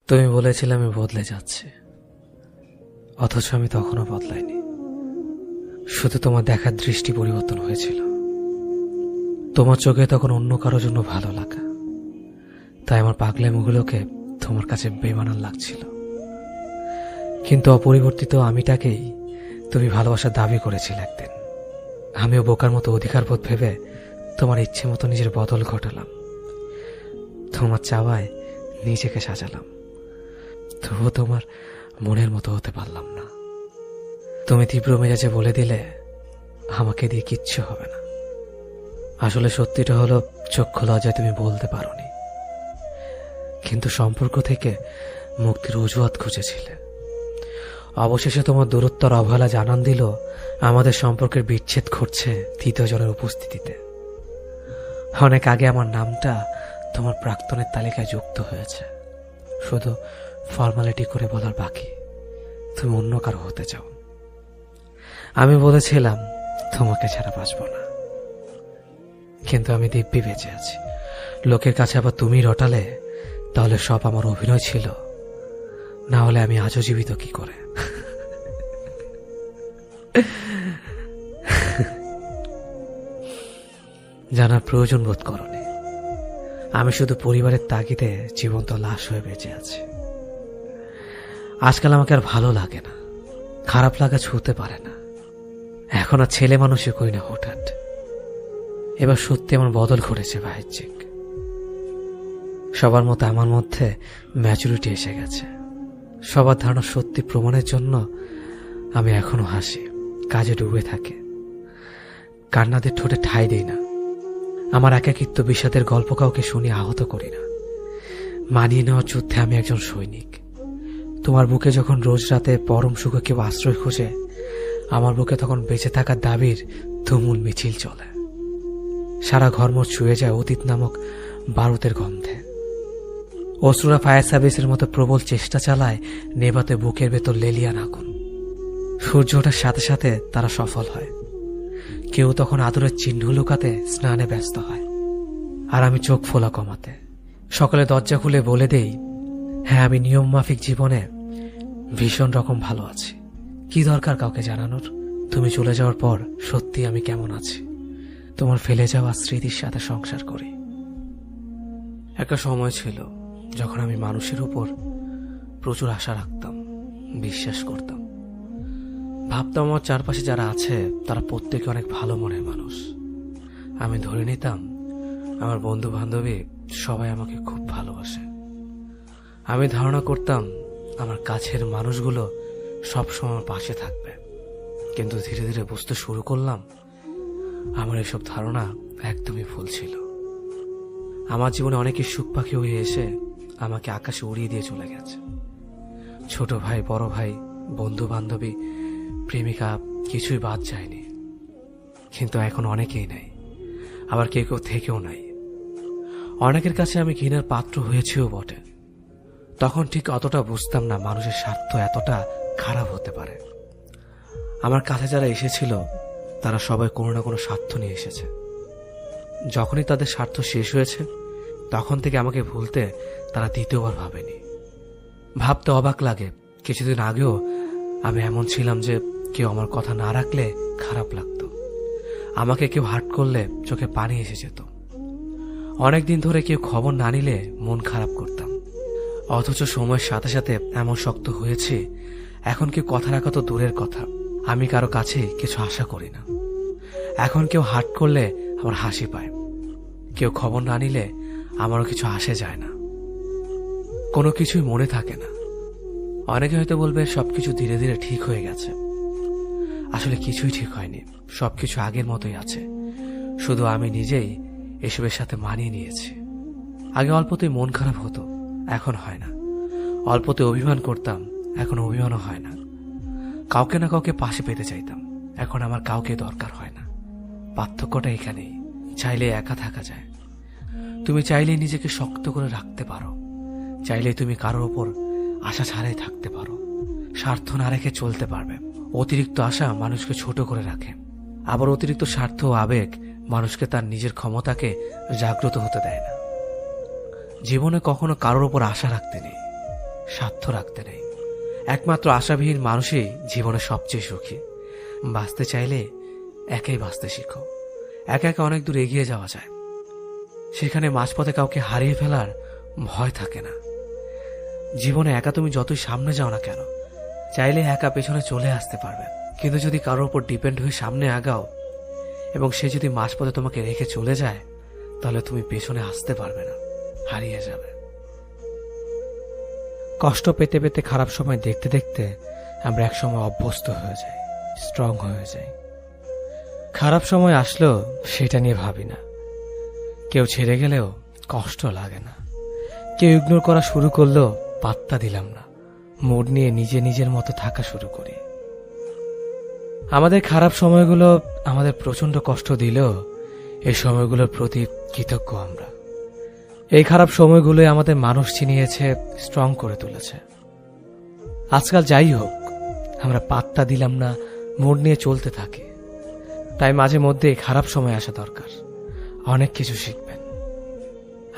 তুমি বলেছিলে আমি বদলে যাচ্ছি, অথচ আমি তখনও বদলাইনি। শুধু তোমার দেখার দৃষ্টি পরিবর্তন হয়েছিল। তোমার চোখে তখন অন্য কারোর জন্য ভালো লাগা, তাই আমার পাগলামিগুলোকে তোমার কাছে বেমানান লাগছিল। কিন্তু অপরিবর্তিত আমিটাকেই তুমি ভালোবাসার দাবি করেছিলে একদিন। আমিও বোকার মতো অধিকারবোধ ভেবে তোমার ইচ্ছে মতো নিজের বদল ঘটালাম। তোমার চাওয়ায় নিজেকে সাজালাম, তবুও তোমার মনের মতো হতে পারলাম না। তুমি তীব্র মেজাজে বলে দিলে আমাকে দিয়ে কিচ্ছু হবে না। আসলে সত্যিটা হলো, চক্ষু লজ্জায় তুমি বলতে পারোনি, কিন্তু সম্পর্ক থেকে মুক্তির অজুহাত খুঁজেছিলে। অবশেষে তোমার দূরত্বর অবহেলা জানান দিল আমাদের সম্পর্কের বিচ্ছেদ ঘটছে তৃতীয় জনের উপস্থিতিতে। অনেক আগে আমার নামটা তোমার প্রাক্তনের তালিকায় যুক্ত হয়েছে, শুধু ফর্মালিটি করে বলার বাকি তুমি অন্য কারো হতে চাও। আমি বলেছিলাম তোমাকে ছাড়া বাঁচব না, কিন্তু আমি দিব্যি বেঁচে আছি। লোকের কাছে আবার তুমি রটালে তাহলে সব আমার অভিনয় ছিল, না হলে আমি আজও জীবিত কি করে? জানার প্রয়োজন বোধ করনি, আমি শুধু পরিবারের তাগিদে জীবন্ত লাশ হয়ে বেঁচে আছি। আজকাল আমাকে আর ভালো লাগে না, খারাপ লাগা ছুঁতে পারে না। এখন আর ছেলে মানুষই করি না হঠাৎ। এবার সত্যি আমার বদল ঘটেছে বাহ্যিক। সবার মতো আমার মধ্যে ম্যাচুরিটি এসে গেছে। সবার ধারণা সত্যি প্রমাণের জন্য আমি এখনো হাসি, কাজে ডুবে থাকে, কান্নাদের ঠোঁটে ঠাঁই দেই না। আমার একাকিত্ব বিষাদের গল্প কাউকে শুনে আহত করি না। মানিয়ে নেওয়ার যুদ্ধে আমি একজন সৈনিক। তোমার বুকে যখন রোজ রাতে পরম সুখে কেউ আশ্রয় খোঁজে, আমার বুকে তখন বেঁচে থাকার দাবির তুমুল মিছিল চলে। সারা ঘরমোর ছুঁয়ে যায় অতীত নামক বারুদের গন্ধে। অশ্রুরা ফায়ার সার্ভিসের মতো প্রবল চেষ্টা চালায় নেভাতে বুকের ভেতর লেলিয়ান আগুন। সূর্য ওঠার সাথে সাথে তারা সফল হয়। কেউ তখন আদরের চিহ্ন লুকাতে স্নানে ব্যস্ত হয়, আর আমি চোখ ফোলা কমাতে। সকালে দরজা খুলে বলে দেই, হ্যাঁ, আমি নিয়ম মাফিক জীবনে ভীষণ রকম ভালো আছি। কি দরকার কাউকে জানানোর? তুমি চলে যাওয়ার পর সত্যি আমি কেমন আছি তোমার ফেলে যাওয়া স্মৃতির সাথে সংসার করি। একটা সময় ছিল যখন আমি মানুষের উপর প্রচুর আশা রাখতাম, বিশ্বাস করতাম। ভাবতাম আমার চারপাশে যারা আছে তারা প্রত্যেকে অনেক ভালো মনের মানুষ। আমি ধরে নিতাম আমার বন্ধু বান্ধবী সবাই আমাকে খুব ভালোবাসে। আমি ধারণা করতাম আমার কাছের মানুষগুলো সবসময় আমার পাশে থাকবে। কিন্তু ধীরে ধীরে বুঝতে শুরু করলাম আমার এসব ধারণা একদমই ভুল ছিল। আমার জীবনে অনেকে সুখ পাখি হয়ে এসে আমাকে আকাশে উড়িয়ে দিয়ে চলে গেছে। ছোট ভাই, বড় ভাই, বন্ধু বান্ধবী, প্রেমিকা, কিছুই বাদ যায়নি। কিন্তু এখন অনেকেই নাই, আবার কেউ কেউ থেকেও নাই। অনেকের কাছে আমি ঘৃণার পাত্র হয়েছিও বটে। তখন ঠিক অতটা বুঝতাম না মানুষের স্বার্থ এতটা খারাপ হতে পারে। আমার কাছে যারা এসেছিল তারা সবাই কোনো না কোনো স্বার্থ নিয়ে এসেছে। যখনই তাদের স্বার্থ শেষ হয়েছে তখন থেকে আমাকে ভুলতে তারা দ্বিতীয়বার ভাবেনি। ভাবতে অবাক লাগে, কিছুদিন আগেও আমি এমন ছিলাম যে কেউ আমার কথা না রাখলে খারাপ লাগতো। আমাকে কেউ হার্ট করলে চোখে পানি এসে যেত। অনেকদিন ধরে কেউ খবর না নিলে মন খারাপ করতাম। অথচ সময়ের সাথে সাথে এমন শক্ত হয়েছে, এখন কেউ কথা রাখা তো দূরের কথা, আমি কারো কাছে কিছু আশা করি না। এখন কেউ হার্ট করলে আমার হাসি পায়, কেউ খবর না নিলে আমারও কিছু আসে যায় না, কোনো কিছুই মনে থাকে না। অনেকে হয়তো বলবে সবকিছু ধীরে ধীরে ঠিক হয়ে গেছে। আসলে কিছুই ঠিক হয়নি, সবকিছু আগের মতোই আছে। শুধু আমি নিজেই এসবের সাথে মানিয়ে নিয়েছি। আগে অল্পতেই মন খারাপ হতো, এখন হয় না। অল্পতে অভিমান করতাম, এখন অভিমানও হয় না। কাউকে না কাউকে পাশে পেতে চাইতাম, এখন আমার কাউকে দরকার হয় না। পার্থক্যটা এখানেই, চাইলে একা থাকা যায়। তুমি চাইলেই নিজেকে শক্ত করে রাখতে পারো, চাইলেই তুমি কারোর ওপর আশা ছাড়াই থাকতে পারো। স্বার্থ না রেখে চলতে পারবে। অতিরিক্ত আশা মানুষকে ছোট করে রাখে, আবার অতিরিক্ত স্বার্থ ও আবেগ মানুষকে তার নিজের ক্ষমতাকে জাগ্রত হতে দেয় না। জীবনে কখনো কারোর ওপর আশা রাখতে নেই, স্বার্থ রাখতে নেই। একমাত্র আশাবিহীন মানুষই জীবনে সবচেয়ে সুখী। বাঁচতে চাইলে একাই বাঁচতে শিখো। একা একা অনেক দূর এগিয়ে যাওয়া যায়, সেখানে মাঝপথে কাউকে হারিয়ে ফেলার ভয় থাকে না। জীবনে একা তুমি যতই সামনে যাও না কেন, চাইলে একা পেছনে চলে আসতে পারবে। কিন্তু যদি কারোর উপর ডিপেন্ড হয়ে সামনে আগাও এবং সে যদি মাঝপথে তোমাকে রেখে চলে যায়, তাহলে তুমি পেছনে আসতে পারবে না, হারিয়ে যাবে। কষ্ট পেতে পেতে খারাপ সময় দেখতে দেখতে আমরা একসময় অভ্যস্ত হয়ে যাই, স্ট্রং হয়ে যাই। খারাপ সময় আসলেও সেটা নিয়ে ভাবি না। কেউ ছেড়ে গেলেও কষ্ট লাগে না। কেউ ইগনোর করা শুরু করলেও পাত্তা দিলাম না। মুড নিয়ে নিজে নিজের মতো থাকা শুরু করি। আমাদের খারাপ সময়গুলো আমাদের প্রচন্ড কষ্ট দিলেও এই সময়গুলোর প্রতি কৃতজ্ঞ আমরা। এই খারাপ সময়গুলোই আমাদের মানুষ চিনিয়েছে, স্ট্রং করে তুলেছে। আজকাল যাই হোক, আমরা পাত্তা দিলাম না, মুড নিয়ে চলতে থাকি। তাই মাঝে মধ্যে খারাপ সময় আসা দরকার। অনেক কিছু শিখবেন।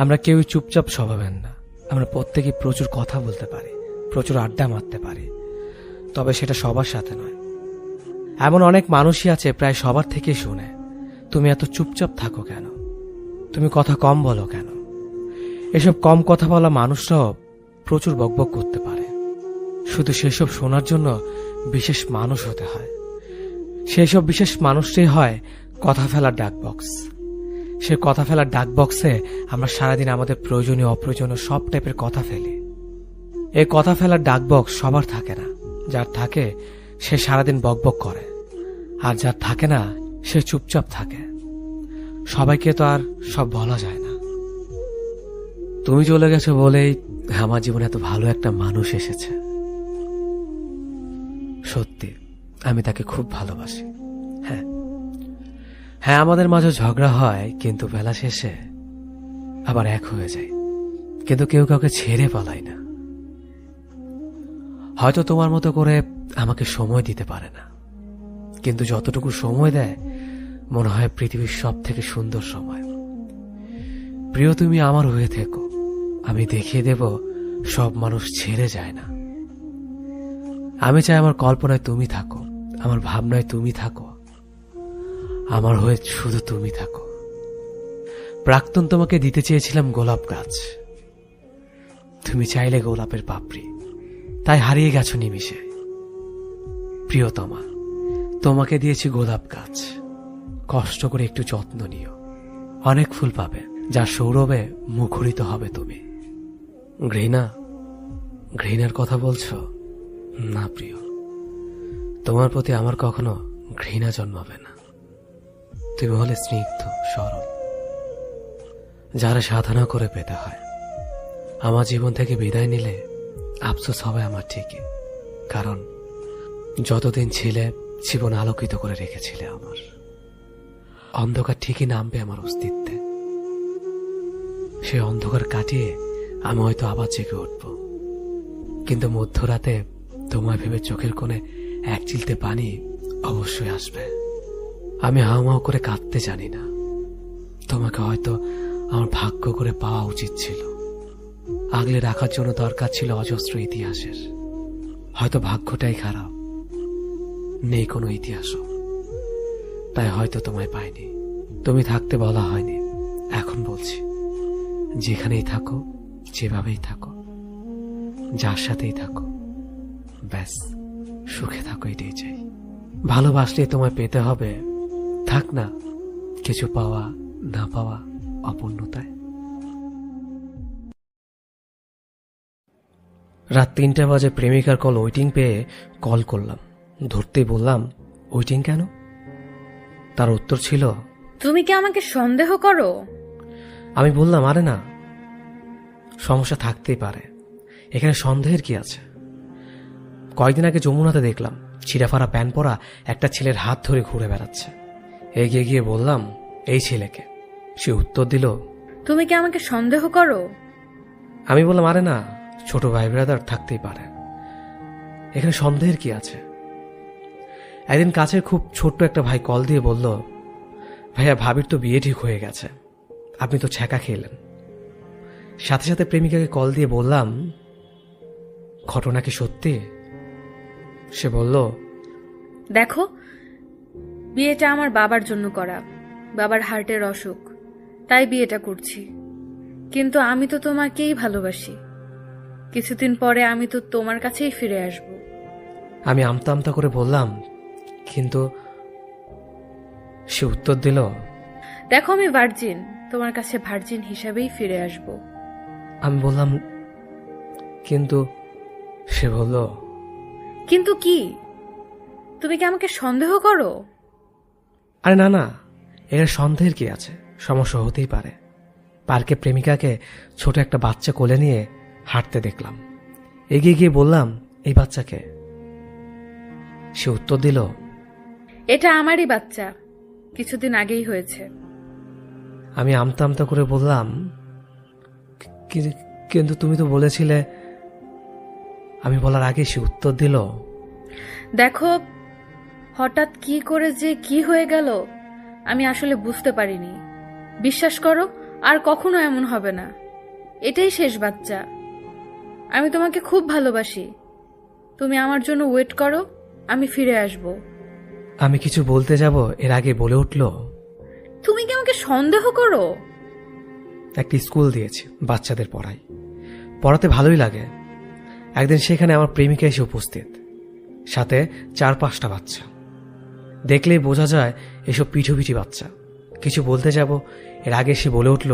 আমরা কেউই চুপচাপ স্বভাবের না। আমরা প্রত্যেকে প্রচুর কথা বলতে পারি, প্রচুর আড্ডা মারতে পারি, তবে সেটা সবার সাথে নয়। এমন অনেক মানুষই আছে প্রায় সবার থেকে শুনে, তুমি এত চুপচাপ থাকো কেন, তুমি কথা কম বলো কেন। এসব কম কথা বলা মানুষরাও প্রচুর বকবক করতে পারে। শুধু সেসব শোনার জন্য বিশেষ মানুষ হতে হয়। সেই সব বিশেষ মানুষটাই হয় কথা ফেলার ডাক বক্স। সে কথা ফেলার ডাক বক্সে আমরা সারাদিন আমাদের প্রয়োজনীয় অপ্রয়োজনীয় সব টাইপের কথা ফেলি। এই কথা ফেলার ডাক বক্স সবার থাকে না। যার থাকে সে সারাদিন বকবক করে, আর যার থাকে না সে চুপচাপ থাকে। সবাইকে তো আর সব বলা যায় না। তুমি চলে গেছো বলেই আমার জীবনে এত ভালো একটা মানুষ এসেছে। সত্যি আমি তাকে খুব ভালোবাসি। হ্যাঁ হ্যাঁ, আমাদের মাঝে ঝগড়া হয়, কিন্তু বেলা শেষে আবার এক হয়ে যায়। কিন্তু কেউ কাউকে ছেড়ে পালায় না। হয়তো তোমার মতো করে আমাকে সময় দিতে পারে না, কিন্তু যতটুকু সময় দেয় মনে হয় পৃথিবীর সব থেকে সুন্দর সময়। প্রিয়, তুমি আমার হয়ে থেকো। আমি দেখিয়ে দেব সব মানুষ ছেড়ে যায় না। আমি চাই আমার কল্পনায় তুমি থাকো, আমার ভাবনায় তুমি থাকো, আমার হয়ে শুধু তুমি থাকো। প্রাক্তন তোমাকে দিতে চেয়েছিলাম গোলাপ গাছ, তুমি চাইলে গোলাপের পাপড়ি, তাই হারিয়ে গেছো নিমিষে। প্রিয়তমা, তোমাকে দিয়েছি গোলাপ গাছ, কষ্ট করে একটু যত্ন নিও। অনেক ফুল পাবে, যার সৌরভে মুখরিত হবে তুমি। ঘৃণার কথা বলছো? না প্রিয়, তোমার প্রতি আমার কখনো ঘৃণা জন্মাবে না। তুমি হলে স্নিগ্ধ, সরল, যারা সাধনা করে পেতে হয়। আমার জীবন থেকে বিদায় নিলে আফসোস হবে আমার ঠিকই, কারণ যতদিন ছিলে জীবন আলোকিত করে রেখেছিলে আমার। অন্ধকার ঠিকই নামবে আমার অস্তিত্বে। সে অন্ধকার কাটিয়ে আমি হয়তো আবার জেগে উঠব, কিন্তু মধ্যরাতে তোমায় ভেবে চোখের কোণে এক চিলতে পানি অবশ্যই আসবে। আমি হাউমাউ করে কাঁদতে জানি না। তোমাকে হয়তো আমার ভাগ্য করে পাওয়া উচিত ছিল। আগলে রাখার জন্য দরকার ছিল অজস্র ইতিহাসের। হয়তো ভাগ্যটাই খারাপ, নেই কোনো ইতিহাসও, তাই হয়তো তোমায় পাইনি। তুমি থাকতে বলা হয়নি, এখন বলছি, যেখানেই থাকো, যেভাবেই থাকো, যার সাথেই থাকো, ব্যাস সুখে থাকো, এটাই চাই। ভালোবাসলে তোমায় পেতে হবে, থাক না কিছু পাওয়া না পাওয়া অপূর্ণতায়। রাত 3টা বাজে প্রেমিকার কল ওয়েটিং পেয়ে কল করলাম। ধরতেই বললাম, ওয়েটিং কেন? তার উত্তর ছিল, তুমি কি আমাকে সন্দেহ করো? আমি বললাম, আরে না, সমস্যা থাকতেই পারে, এখানে সন্দেহের কি আছে? কয়েকদিন আগে যমুনাতে দেখলাম ছিঁড়াফাড়া প্যান্ট পরা একটা ছেলের হাত ধরে ঘুরে বেড়াচ্ছে। এগিয়ে গিয়ে বললাম, এই ছেলেকে। সে উত্তর দিল, তুমি কি আমাকে সন্দেহ করো? আমি বললাম, আরে না, ছোট ভাই ব্রাদার থাকতেই পারে, এখানে সন্দেহের কি আছে? একদিন কাছের খুব ছোট্ট একটা ভাই কল দিয়ে বলল, ভাইয়া, ভাবির তো বিয়ে ঠিক হয়ে গেছে, আপনি তো ছ্যাঁকা খেলেন। সাথে সাথে প্রেমিকাকে কল দিয়ে বললাম, ঘটনা কি সত্যি? সে বলল, দেখো, বিয়েটা আমার বাবার জন্য করা। বাবার হার্টের অসুখ, তাই বিয়েটা করছি। কিন্তু আমি তো তোমাকেই ভালোবাসি। কিছুদিন পরে আমি তো তোমার কাছেই ফিরে আসব। আমি আমতা আমতা করে বললাম, কিন্তু সে উত্তর দিল, দেখো, আমি ভার্জিন, তোমার কাছে ভার্জিন হিসাবেই ফিরে আসব। আমি বললাম, কিন্তু সে বলল, কিন্তু কি? তুমি কি আমাকে সন্দেহ করো? আরে না না, এর সন্দেহের কি আছে? সমস্যা হতেই পারে। পার্কে প্রেমিকাকে ছোট একটা বাচ্চা কোলে নিয়ে হাঁটতে দেখলাম। এগিয়ে গিয়ে বললাম, এই বাচ্চাকে? সে উত্তর দিল, এটা আমারই বাচ্চা, কিছুদিন আগেই হয়েছে। আমি আমতা আমতা করে বললাম, কিন্তু তুমি তো বলেছিলে। আমি বলার আগে সে উত্তর দিল, দেখো, হঠাৎ কি করে যে কি হয়ে গেল আমি আসলে বুঝতে পারিনি। বিশ্বাস করো, আর কখনো এমন হবে না। এটাই শেষ বাচ্চা। আমি তোমাকে খুব ভালোবাসি। তুমি আমার জন্য ওয়েট করো, আমি ফিরে আসব। আমি কিছু বলতে যাব এর আগে বলে উঠল, তুমি কি আমাকে সন্দেহ করো? একটি স্কুল দিয়েছি, বাচ্চাদের পড়াতে ভালোই লাগে। একদিন সেখানে আমার প্রেমিকা এসে উপস্থিত, সাথে 4-5টা বাচ্চা। দেখলেই বোঝা যায় এসব পিঠুপিঠি বাচ্চা। কিছু বলতে যাব এর আগে সে বলে উঠল,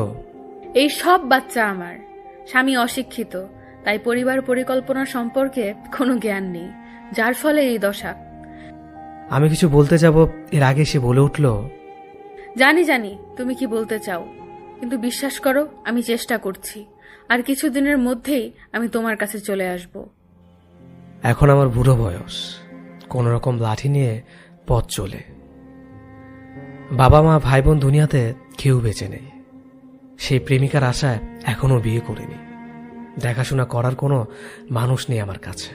এই সব বাচ্চা আমার। স্বামী অশিক্ষিত, তাই পরিবার পরিকল্পনা সম্পর্কে কোনো জ্ঞান নেই, যার ফলে এই দশা। আমি কিছু বলতে যাব এর আগে সে বলে উঠল, জানি জানি তুমি কি বলতে চাও, কিন্তু বিশ্বাস করো, আমি চেষ্টা করছি। আর কিছুদিনের মধ্যেই আমি তোমার কাছে চলে আসব। এখন আমার বুড়ো বয়স, কোন রকম লাঠি নিয়ে পথ চলে। বাবা মা ভাই বোন দুনিয়াতে কেউ বেঁচে নেই। সেই প্রেমিকার আশায় এখনো বিয়ে করিনি। দেখাশোনা করার কোনো মানুষ নেই আমার কাছে।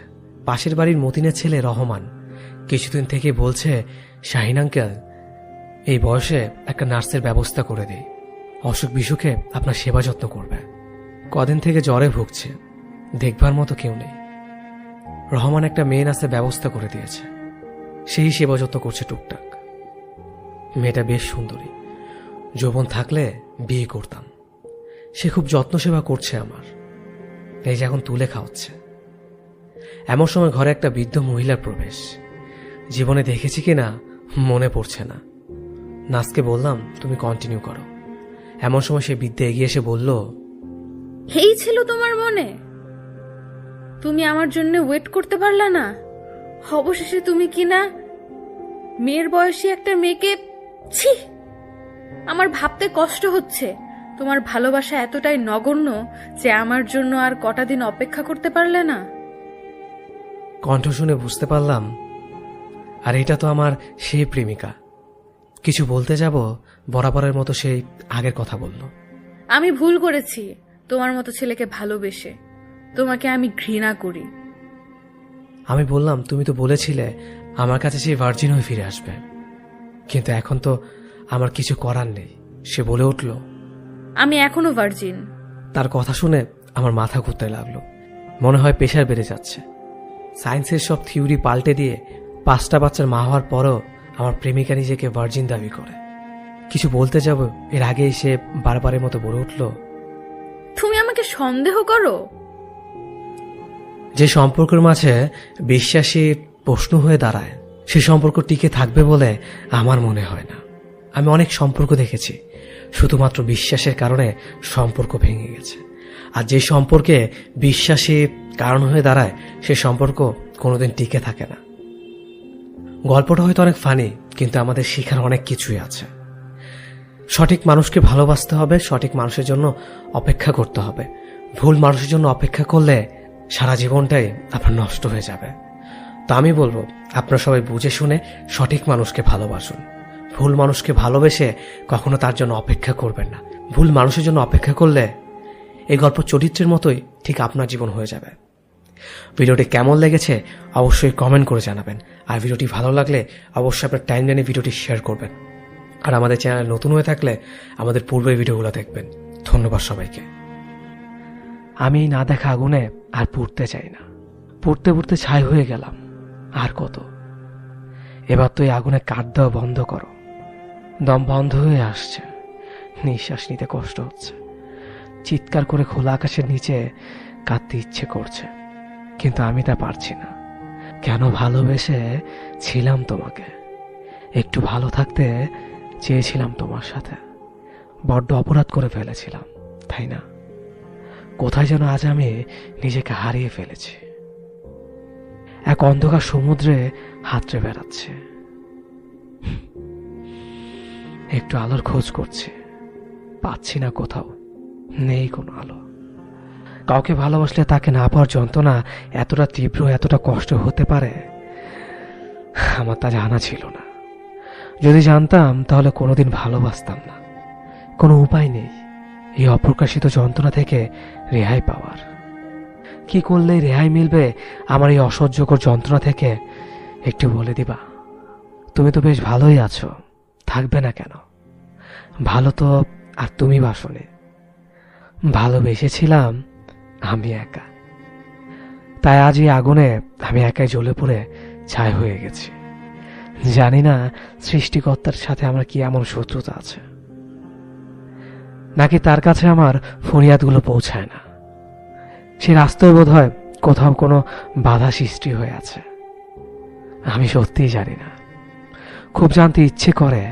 পাশের বাড়ির মতিনের ছেলে রহমান কিছুদিন থেকে বলছে, শাহিন আঙ্কেল, এই বয়সে একটা নার্সের ব্যবস্থা করে দেই, অসুখ বিসুখে আপনার সেবা যত্ন করবে। কদিন থেকে জ্বরে ভুগছে, দেখবার মতো কেউ নেই। রহমান একটা মেয়ে নার্সের ব্যবস্থা করে দিয়েছে, সেই সেবা যত্ন করছে টুকটাক। মেয়েটা বেশ সুন্দরী, যৌবন থাকলে বিয়ে করতাম। সে খুব যত্ন সেবা করছে আমার, এই যে এখন তুলে খাওয়াচ্ছে। এমন সময় ঘরে একটা বৃদ্ধ মহিলার প্রবেশ। জীবনে দেখেছি কিনা মনে পড়ছে না। নার্সকে বললাম, তুমি কন্টিনিউ করো। এমন সময় সে বৃদ্ধ এগিয়ে এসে বলল, এই ছিল তোমার মনে? তুমি আমার জন্য ওয়েট করতে পারলা না? অবশেষে তুমি কিনা মেয়ের বয়সী একটা মেয়েকে। ছি, আমার ভাবতে কষ্ট হচ্ছে। তোমার ভালোবাসা এতটাই নগণ্য যে আমার জন্য আর কটা দিন অপেক্ষা করতে পারলে না? কণ্ঠ শুনে বুঝতে পারলাম, আর এটা তো আমার সেই প্রেমিকা। কিছু বলতে যাব বরাবরের মতো সেই আগের কথা বলল, আমি ভুল করেছি তোমার মতো ছেলেকে ভালোবেসে। তোমাকে আমি ঘৃণা করি। আমি বললাম, তুমি তো বলেছিলে আমার কাছে সে ভার্জিন হয়ে ফিরে আসবে, কিন্তু এখন তো আমার কিছু করার নেই। সে বলে উঠল, আমি এখনো ভার্জিন। তার কথা শুনে আমার মাথা ঘুরতে লাগলো। মনে হয় প্রেশার বেড়ে যাচ্ছে। সায়েন্সের সব থিওরি পাল্টে দিয়ে 5টা বাচ্চার মা হওয়ার পরও আমার প্রেমিকা নিজেকে ভার্জিন দাবি করে। কিছু বলতে যাব এর আগেই সে বারবারের মতো বলে উঠল, তুমি আমাকে সন্দেহ করো? যে সম্পর্কের মাঝে বিশ্বাসী প্রশ্ন হয়ে দাঁড়ায়, সে সম্পর্ক টিকে থাকবে বলে আমার মনে হয় না। আমি অনেক সম্পর্ক দেখেছি, শুধুমাত্র বিশ্বাসের কারণে সম্পর্ক ভেঙে গেছে। আর যে সম্পর্কে বিশ্বাসী কারণ হয়ে দাঁড়ায়, সে সম্পর্ক কোনোদিন টিকে থাকে না। গল্পটা হয়তো অনেক ফানি, কিন্তু আমাদের শেখার অনেক কিছুই আছে। সঠিক মানুষকে ভালোবাসতে হবে, সঠিক মানুষের জন্য অপেক্ষা করতে হবে। ভুল মানুষের জন্য অপেক্ষা করলে সারা জীবনটাই আপনার নষ্ট হয়ে যাবে। তো আমি বলবো, আপনারা সবাই বুঝে শুনে সঠিক মানুষকে ভালোবাসুন। ভুল মানুষকে ভালোবেসে কখনো তার জন্য অপেক্ষা করবেন না। ভুল মানুষের জন্য অপেক্ষা করলে এই গল্প চরিত্রের মতোই ঠিক আপনার জীবন হয়ে যাবে। ভিডিওটি কেমন লেগেছে অবশ্যই কমেন্ট করে জানাবেন। আর ভিডিওটি ভালো লাগলে অবশ্যই আপনার টাইমলাইনে ভিডিওটি শেয়ার করবেন। আর আমাদের চ্যানেল নতুন হয়ে থাকলে আমাদের পূর্বের ভিডিওগুলো দেখবেন। ধন্যবাদ সবাইকে। আমি না দেখা আগুনে আর পুড়তে চাই না। পড়তে পড়তে ছাই হয়ে গেলাম। আর কত? এবার তো এই আগুনে কাঠ দেওয়া বন্ধ করো। দম বন্ধ হয়ে আসছে, নিঃশ্বাস নিতে কষ্ট হচ্ছে, চিৎকার করে খোলা আকাশের নিচে কাঁদতে ইচ্ছে করছে, কিন্তু আমি তা পারছি না। কেন ভালোবেসে ছিলাম তোমাকে, একটু ভালো থাকতে চেয়েছিলাম তোমার সাথে, বড্ড অপরাধ করে ফেলেছিলাম, তাই না? কোথায় যেন আজ আমি নিজেকে হারিয়ে ফেলেছি, এক অন্ধকার সমুদ্রে হাতড়ে বেড়াচ্ছে। একটু আলোর খোঁজ করছি, পাচ্ছি না কোথাও, নেই কোনো আলো। কাউকে ভালোবাসলে তাকে না পাওয়ার যন্ত্রণা এতটা তীব্র, এতটা কষ্ট হতে পারে, আমার তা জানা ছিল না। যদি জানতাম তাহলে কোনোদিন ভালোবাসতাম না। কোনো উপায় নেই এই অপ্রকাশিত যন্ত্রণা থেকে রেহাই পাওয়ার। কি করলে রেহাই মিলবে আমার এই অসহ্যকর যন্ত্রণা থেকে, একটু বলে দিবা? তুমি তো বেশ ভালোই আছো, থাকবে না কেন? ভালো তো আর তুমি বাসনে। ভালোবেসেছিলাম আমি একা, তাই আজ এই আগুনে আমি একাই জ্বলে পড়ে ছাই হয়ে গেছি। জানি না সৃষ্টিকর্তার সাথে আমার কি এমন শত্রুতা আছে, নাকি তার কাছে আমার ফরিয়াদগুলো পৌঁছায় না। সে রাস্তায় বোধ হয় কোথাও কোনো বাধা সৃষ্টি হয়ে আছে, আমি সত্যিই জানি না। খুব জানতে ইচ্ছে করে,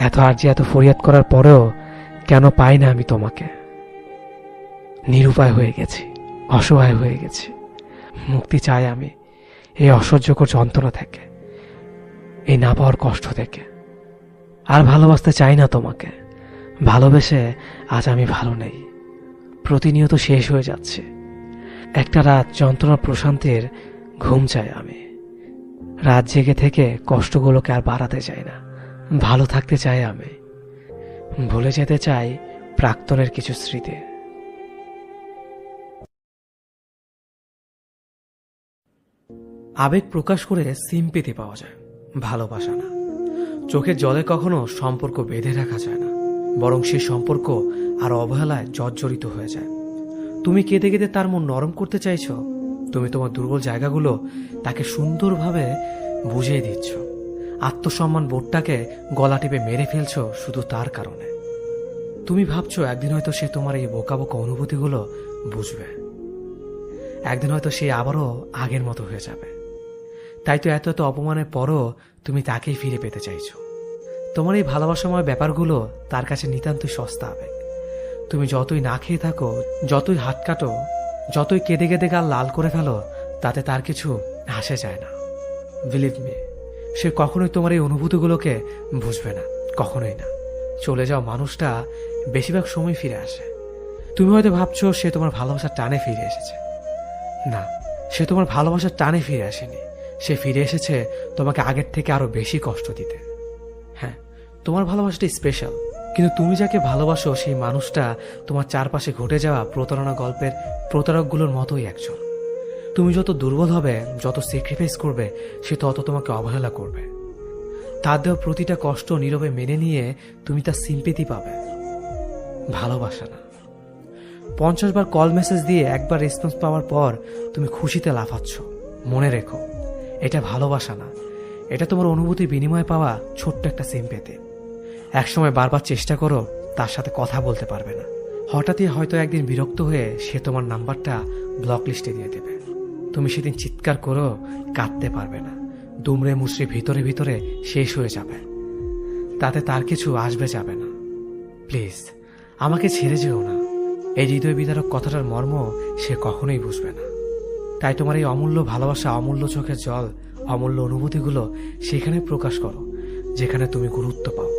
এত আর্জি, এত ফরিয়াদ করার পরেও কেন পাই না আমি তোমাকে। নিরুপায় হয়ে গেছি, অসহায় হয়ে গেছি। মুক্তি চাই আমি এই অসহ্যকর যন্ত্রণা থেকে, এই না পাওয়ার কষ্ট থেকে। আর ভালোবাসতে চাই না তোমাকে। ভালোবেসে আজ আমি ভালো নেই, প্রতিনিয়ত শেষ হয়ে যাচ্ছে। একটা রাত যন্ত্রণা প্রশান্তির ঘুম চাই আমি। রাত জেগে থেকে কষ্টগুলোকে আর বাড়াতে চাই না। ভালো থাকতে চাই আমি, ভুলে যেতে চাই প্রাক্তনের কিছু স্মৃতি। আবেগ প্রকাশ করে সিম্পেথি পাওয়া যায়, ভালোবাসা না। চোখের জলে কখনো সম্পর্ক বেঁধে রাখা যায় না, বরং সে সম্পর্ক আর অবহেলায় জর্জরিত হয়ে যায়। তুমি কেঁদে কেঁদে তার মন নরম করতে চাইছ, তুমি তোমার দুর্বল জায়গাগুলো তাকে সুন্দরভাবে বুঝিয়ে দিচ্ছ। আত্মসম্মান বোধটাকে গলা টিপে মেরে ফেলছো শুধু তার কারণে। তুমি ভাবছো একদিন হয়তো সে তোমার এই বোকা বোকা অনুভূতিগুলো বুঝবে, একদিন হয়তো সে আবারও আগের মতো হয়ে যাবে। তাই তো এত এত অপমানের পরও তুমি তাকেই ফিরে পেতে চাইছো। তোমার এই ভালোবাসাময় ব্যাপারগুলো তার কাছে নিতান্তই সস্তা আবেগ। তুমি যতই না খেয়ে থাকো, যতই হাত কাটো, যতই কেঁদে কেঁদে গাল লাল করে ফেলো, তাতে তার কিছু আসে যায় না। বিলিভ মি, সে কখনোই তোমার এই অনুভূতিগুলোকে বুঝবে না, কখনোই না। চলে যাওয়া মানুষটা বেশিরভাগ সময় ফিরে আসে। তুমি হয়তো ভাবছো সে তোমার ভালোবাসার টানে ফিরে এসেছে। না, সে তোমার ভালোবাসার টানে ফিরে আসেনি। সে ফিরে এসেছে তোমাকে আগের থেকে আরো বেশি কষ্ট দিতে। হ্যাঁ, তোমার ভালোবাসাটা স্পেশাল, কিন্তু তুমি যাকে ভালোবাসো সেই মানুষটা তোমার চারপাশে ঘটে যাওয়া প্রতারণা গল্পের প্রতারকগুলোর মতোই একজন। তুমি যত দুর্বল হবে, যত স্যাক্রিফাইস করবে, সে তত তোমাকে অবহেলা করবে। তার দেওয়া প্রতিটা কষ্ট নীরবে মেনে নিয়ে তুমি তার সিম্পেথি পাবে, ভালোবাসা না। 50 বার কল মেসেজ দিয়ে একবার রেসপন্স পাওয়ার পর তুমি খুশিতে লাফাচ্ছ। মনে রেখো, এটা ভালোবাসা না, এটা তোমার অনুভূতির বিনিময়ে পাওয়া ছোট্ট একটা সিম্পেথি। একসময় বারবার চেষ্টা করো, তার সাথে কথা বলতে পারবে না। হঠাৎই হয়তো একদিন বিরক্ত হয়ে সে তোমার নাম্বারটা ব্লক লিস্টে দিয়ে দেবে। তুমি সেদিন চিৎকার করো, কাঁদতে পারবে না। দুমড়ে মুচড়ে ভিতরে ভিতরে শেষ হয়ে যাবে, তাতে তার কিছু আসবে যাবে না। প্লিজ আমাকে ছেড়ে যেও না। এই হৃদয় বিদারক কথাটার মর্ম সে কখনোই বুঝবে না। তাই তোমার এই অমূল্য ভালোবাসা, অমূল্য চোখের জল, অমূল্য অনুভূতিগুলো সেখানে প্রকাশ করো যেখানে তুমি গুরুত্ব পাও।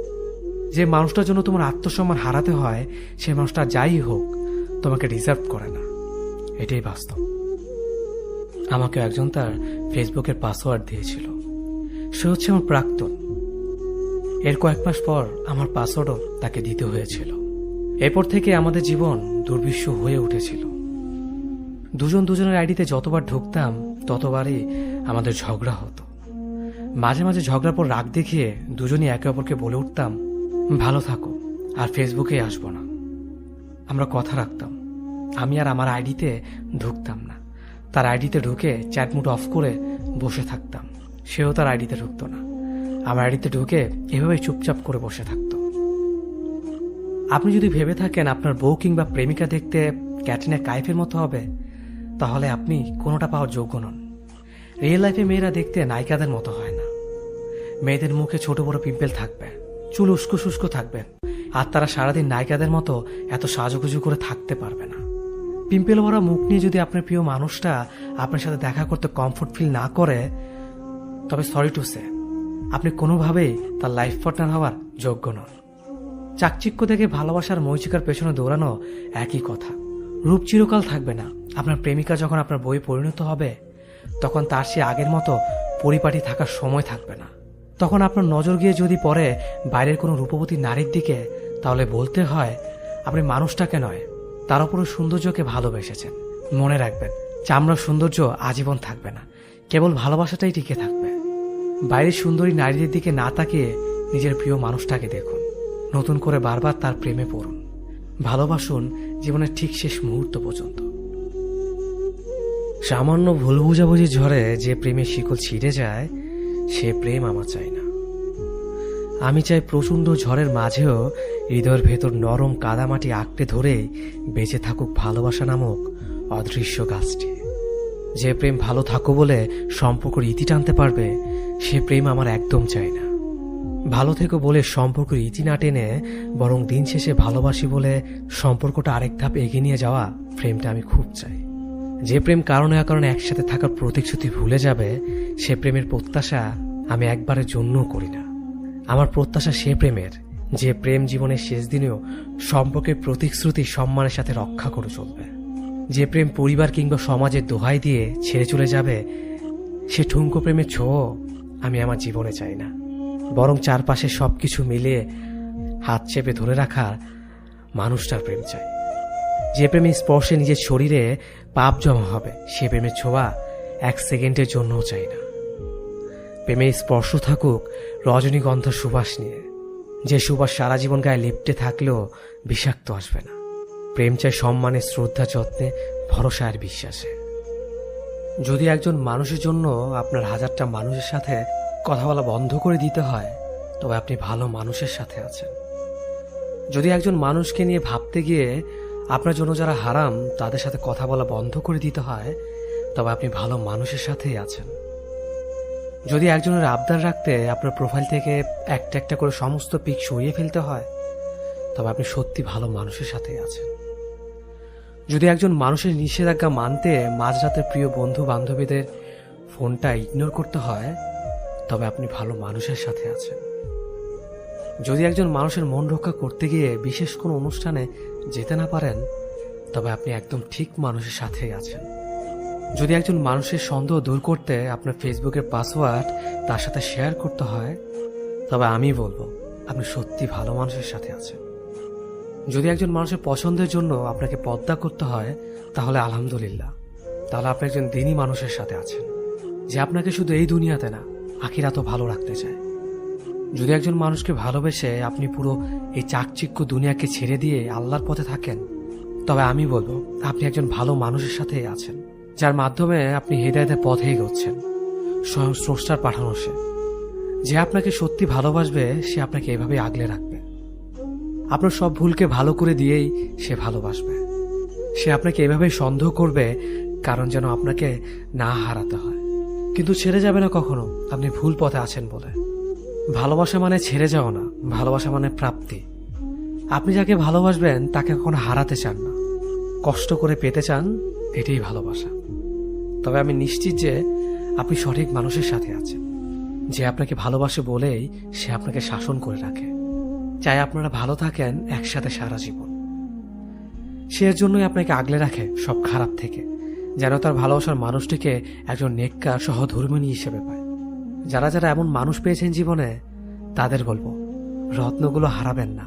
যে মানুষটার জন্য তোমার আত্মসম্মান হারাতে হয়, সে মানুষটা যাই হোক তোমাকে ডিজার্ভ করে না, এটাই বাস্তব। আমাকে একজন তার ফেসবুকের পাসওয়ার্ড দিয়েছিল। সে হচ্ছে আমার প্রাক্তন। এর কয়েক মাস পর আমার পাসওয়ার্ডও তাকে দিতে হয়েছিল। এরপর থেকে আমাদের জীবন দুর্বিষহ হয়ে উঠেছিল। দুজন দুজনের আইডিতে যতবার ঢুকতাম ততবারই আমাদের ঝগড়া হতো। মাঝে মাঝে ঝগড়ার পর রাগ দেখিয়ে দুজনই একে অপরকে বলে উঠতাম, ভালো থাকো, আর ফেসবুকে আসবো না। আমরা কথা রাখতাম। আমি আর আমার আইডিতে ঢুকতাম না। তার আইডিতে ঢুকে চ্যাট মুড অফ করে বসে থাকতাম। সেও তার আইডিতে ঢুকতো না, আমার আইডিতে ঢুকে এভাবেই চুপচাপ করে বসে থাকতো। আপনি যদি ভেবে থাকেন আপনার বউ কিংবা প্রেমিকা দেখতে ক্যাটরিনা কাইফের মতো হবে, তাহলে আপনি কোনোটা পাওয়ার যোগ্য নন। রিয়েল লাইফে মেয়েরা দেখতে নায়িকাদের মতো হয় না। মেয়েদের মুখে ছোট বড় পিম্পল থাকবে, চুল উস্কো শুষ্কো থাকবে, আর তারা সারাদিন নায়িকাদের মতো এত সাজুগুজু করে থাকতে পারবে না। পিম্পল ভরা মুখ নিয়ে যদি আপনার প্রিয় মানুষটা আপনার সাথে দেখা করতে কমফোর্ট ফিল না করে, তবে সরি টু সে, আপনি কোনোভাবেই তার লাইফ পার্টনার হওয়ার যোগ্য নন। চাকচিক্য দেখে ভালোবাসার মরিচিকার পেছনে দৌড়ানো একই কথা। রূপ চিরকাল থাকবে না। আপনার প্রেমিকা যখন আপনার বই পরিণত হবে, তখন তার সে আগের মতো পরিপাটি থাকার সময় থাকবে না। তখন আপনার নজর গিয়ে যদি পড়ে বাইরের কোনো রূপবতী নারীর দিকে, তাহলে বলতে হয় আপনি মানুষটাকে নয়, তার উপরও সৌন্দর্যকে ভালোবেসেছেন। মনে রাখবেন, চামড়ার সৌন্দর্য আজীবন থাকবে না, কেবল ভালোবাসাটাই টিকে থাকবে। বাইরের সুন্দরী নারীদের দিকে না তাকিয়ে নিজের প্রিয় মানুষটাকে দেখুন, নতুন করে বারবার তার প্রেমে পড়ুন, ভালোবাসুন জীবনের ঠিক শেষ মুহূর্ত পর্যন্ত। সামান্য ভুল বুঝাবুঝি ঝড়ে যে প্রেমের শিকল ছিঁড়ে যায়, সে প্রেম আমার চাই না। আমি চাই প্রচণ্ড ঝড়ের মাঝেও হৃদয়ের ভেতর নরম কাদামাটি আঁকড়ে ধরে বেঁচে থাকুক ভালোবাসা নামক অদৃশ্য গাছটি। যে প্রেম ভালো থাকো বলে সম্পর্কের ইতি টানতে পারবে, সে প্রেম আমার একদম চাই না। ভালো থেকো বলে সম্পর্কের ইতি না টেনে বরং দিন শেষে ভালোবাসি বলে সম্পর্কটা আরেক ধাপ এগিয়ে নিয়ে যাওয়া প্রেমটা আমি খুব চাই। যে প্রেম কারণে অকারণে একসাথে থাকার প্রতিশ্রুতি ভুলে যাবে, সে প্রেমের প্রত্যাশা আমি একবারের জন্যও করি না। আমার প্রত্যাশা সে প্রেমের, যে প্রেম জীবনের শেষ দিনেও সম্পর্কের প্রতিশ্রুতি সম্মানের সাথে রক্ষা করে চলবে। যে প্রেম পরিবার কিংবা সমাজের দোহাই দিয়ে ছেড়ে চলে যাবে, সে ঠুনকো প্রেমের ছোঁয়া আমি আমার জীবনে চাই না। বরং চারপাশে সবকিছু মিলিয়ে হাত চেপে ধরে রাখা মানুষটার প্রেম চাই। যে প্রেমের স্পর্শে নিজের শরীরে পাপ জমা হবে, সে প্রেমের ছোঁয়া 1 সেকেন্ডের জন্যও চাই না। প্রেমের স্পর্শ থাকুক রজনীগন্ধা সুবাস নিয়ে, যে সুবাস সারা জীবন গায়ে লিপ্টে থাকলেও বিষাক্ত আসবে না। প্রেম চাই সম্মানে, শ্রদ্ধা, যত্নে, ভরসা আর বিশ্বাসে। যদি একজন মানুষের জন্য আপনার 1000টা মানুষের সাথে কথা বলা বন্ধ করে দিতে হয়, তবে আপনি ভালো মানুষের সাথে আছেন। যদি একজন মানুষকে নিয়ে ভাবতে গিয়ে আপনার জন্য যারা হারাম তাদের সাথে কথা বলা বন্ধ করে দিতে হয়, তবে আপনি ভালো মানুষের সাথেই আছেন। যদি একজনের আবদার রাখতে আপনার প্রোফাইল থেকে একটা একটা করে সমস্ত পিক সরিয়ে ফেলতে হয়, তবে আপনি সত্যি ভালো মানুষের সাথেই আছেন। যদি একজন মানুষের নিষেধাজ্ঞা মানতে মাঝরাতে প্রিয় বন্ধু বান্ধবীদের ফোনটা ইগনোর করতে হয়, তবে আপনি ভালো মানুষের সাথে আছেন। যদি একজন মানুষের মন রক্ষা করতে গিয়ে বিশেষ কোনো অনুষ্ঠানে যেতে না পারেন, তবে আপনি একদম ঠিক মানুষের সাথেই আছেন। যদি একজন মানুষের সন্দেহ দূর করতে আপনার ফেসবুকের পাসওয়ার্ড তার সাথে শেয়ার করতে হয়, তবে আমি বলবো আপনি সত্যি ভালো মানুষের সাথে আছেন। যদি একজন মানুষের পছন্দের জন্য আপনাকে পর্দা করতে হয়, তাহলে আলহামদুলিল্লাহ, তাহলে আপনি একজন দিনী মানুষের সাথে আছেন, যে আপনাকে শুধু এই দুনিয়াতে না আখিরাতও ভালো রাখতে চায়। যদি একজন মানুষকে ভালোবেসে আপনি পুরো এই চাকচিক্য দুনিয়াকে ছেড়ে দিয়ে আল্লাহর পথে থাকেন, তবে আমি বলবো আপনি একজন ভালো মানুষের সাথেই আছেন, যার মাধ্যমে আপনি হেদায়েতের পথে এগোচ্ছেন। স্বয়ং স্রষ্টার পাঠানো সে, যে আপনাকে সত্যি ভালোবাসবে, সে আপনাকে এভাবে আগলে রাখবে। আপনার সব ভুলকে ভালো করে দিয়েই সে ভালোবাসবে। সে আপনাকে এভাবেই সন্দেহ করবে, কারণ যেন আপনাকে না হারাতে হয়, কিন্তু ছেড়ে যাবে না কখনো আপনি ভুল পথে আছেন বলে। ভালোবাসা মানে ছেড়ে যাও না, ভালোবাসা মানে প্রাপ্তি। আপনি যাকে ভালোবাসবেন তাকে কখনো হারাতে চান না, কষ্ট করে পেতে চান, এটাই ভালোবাসা। তবে আমি নিশ্চিত যে আপনি সঠিক মানুষের সাথে আছেন, যে আপনাকে ভালোবাসে বলেই সে আপনাকে শাসন করে রাখে, চাই আপনারা ভালো থাকেন একসাথে সারা জীবন। সে এর জন্যই আপনাকে আগলে রাখে সব খারাপ থেকে, যেন তার ভালোবাসার মানুষটিকে একজন নেককার সহধর্মিণী হিসেবে পায়। যারা যারা এমন মানুষ পেয়েছেন জীবনে, তাদের বলবো রত্নগুলো হারাবেন না,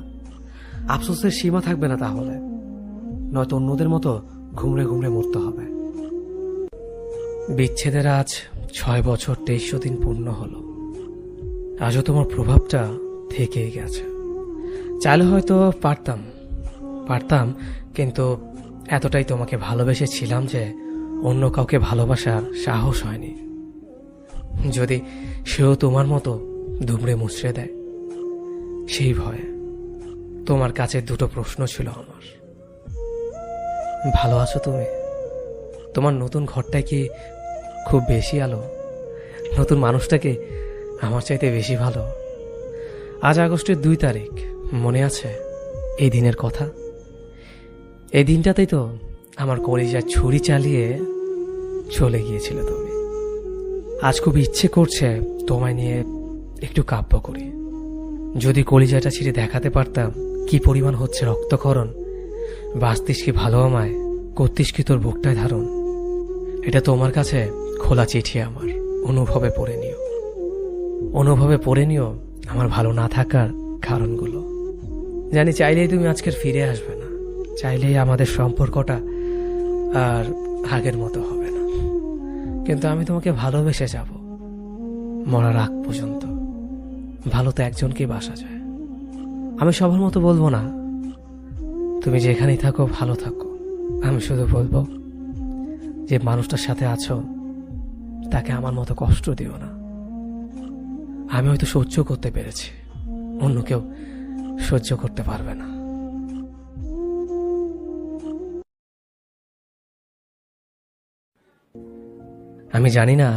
আফসোসের সীমা থাকবে না, তাহলে নয়তো অন্যদের মতো ঘুমড়ে ঘুমড়ে মরতে হবে। বিচ্ছেদের আজ 6 বছর 2300 দিন পূর্ণ হলো। আজও তোমার প্রভাবটা থেকেই গেছে। চাইলে হয়তো পারতাম, কিন্তু এতটাই তোমাকে ভালোবেসেছিলাম যে অন্য কাউকে ভালোবাসার সাহস হয়নি। যদি সেও তোমার মতো দুমড়ে মুচড়ে দেয়, সেই ভয়ে। তোমার কাছে দুটো প্রশ্ন ছিল আমার। ভালো আছো তুমি? তোমার নতুন ঘরটায় কি খুব বেশি আলো? নতুন মানুষটাকে আমার চাইতে বেশি ভালো? আজ আগস্টের 2 তারিখ, মনে আছে এই দিনের কথা? এই দিনটাতেই তো আমার কলিজার ছুরি চালিয়ে চলে গিয়েছিল তুমি। আজ খুব ইচ্ছে করছে তোমায় নিয়ে একটু কাব্য করি। যদি কলিজাটা ছিঁড়ে দেখাতে পারতাম কি পরিমাণ হচ্ছে রক্তক্ষরণ, বাঁচতিস কি ভালো আমায়, করতিস কি তোর বুকটায় ধারণ। এটা তোমার কাছে খোলা চিঠি আমার, অনুভবে পড়ে নিও। অনুভবে পড়ে নিও আমার ভালো না থাকার কারণগুলো। জানি চাইলেই তুমি আজকের ফিরে আসবে না, চাইলেই আমাদের সম্পর্কটা আর আগের মতো হবে না, কিন্তু আমি তোমাকে ভালোবেসে যাব মরার আগ পর্যন্ত। ভালো তো একজনকেই বাসা যায়। আমি সবার মতো বলবো না তুমি যেখানেই থাকো ভালো থাকো, আমি শুধু বলবো যে মানুষটার সাথে আছো তাকে আমার মতো কষ্ট দিও না। আমি হয়তো সহ্য করতে পেরেছি, অন্য কেউ সহ্য করতে পারবে না। আমি জানি না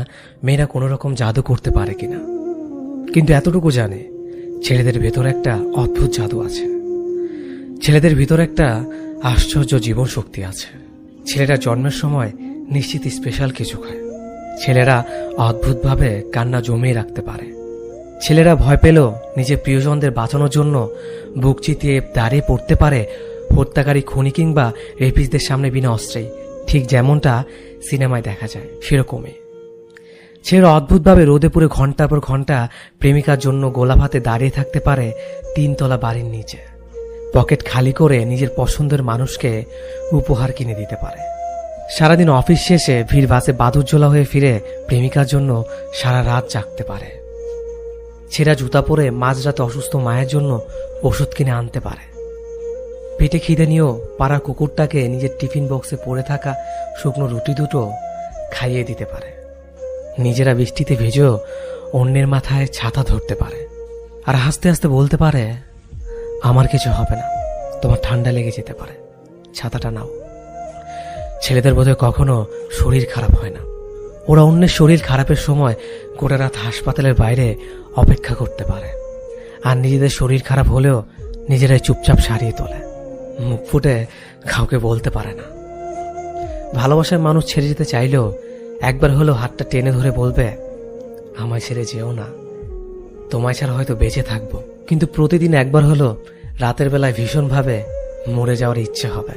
মেয়েরা কোনো রকম জাদু করতে পারে কিনা, কিন্তু এতটুকু জানে ছেলেদের ভেতর একটা অদ্ভুত জাদু আছে। ছেলেদের ভিতর একটা আশ্চর্য জীবন শক্তি আছে। ছেলেরা জন্মের সময় নিশ্চিত স্পেশাল কিছু খায়। ছেলেরা অদ্ভুতভাবে কান্না জমিয়ে রাখতে পারে। ছেলেরা ভয় পেলেও নিজের প্রিয়জনদের বাঁচানোর জন্য বুক চিতিয়ে দাঁড়িয়ে পড়তে পারে হত্যাকারী খুনি কিংবা রেপিসদের সামনে বিনা অস্ত্রেই, ঠিক যেমনটা সিনেমায় দেখা যায় সেরকমই। ছেলেরা অদ্ভুতভাবে রোদে পুড়ে ঘন্টার পর ঘন্টা প্রেমিকার জন্য গোলাপ হাতে দাঁড়িয়ে থাকতে পারে 3 তলা বাড়ির নিচে। পকেট খালি করে নিজের পছন্দের মানুষকে উপহার কিনে দিতে পারে। সারাদিন অফিস শেষে ভিড় বাসে বাদুরঝোলা হয়ে ফিরে প্রেমিকার জন্য সারা রাত জাগতে পারে। ছেঁড়া জুতা পরে মাঝরাতে অসুস্থ মায়ের জন্য ওষুধ কিনে আনতে পারে। পেটে খিদে নিয়েও পাড়ার কুকুরটাকে নিজের টিফিন বক্সে পড়ে থাকা শুকনো রুটি দুটো খাইয়ে দিতে পারে। নিজেরা বৃষ্টিতে ভেজেও অন্যের মাথায় ছাতা ধরতে পারে আর হাসতে হাসতে বলতে পারে, আমার কিছু হবে না, তোমার ঠান্ডা লেগে যেতে পারে, ছাতাটা নাও। ছেলেদের বোধহয় কখনো শরীর খারাপ হয় না। ওরা অন্যের শরীর খারাপের সময় গোটা রাত হাসপাতালের বাইরে অপেক্ষা করতে পারে, আর নিজেদের শরীর খারাপ হলেও নিজেরাই চুপচাপ সারিয়ে তোলে, মুখ ফুটে কাউকে বলতে পারে না। ভালোবাসার মানুষ ছেড়ে যেতে চাইলেও একবার হলেও হাতটা টেনে ধরে বলবে, আমায় ছেড়ে যেও না, তোমায় ছাড়া হয়তো বেঁচে থাকবো, কিন্তু প্রতিদিন একবার হলো রাতের বেলায় ভীষণভাবে মরে যাওয়ার ইচ্ছে হবে,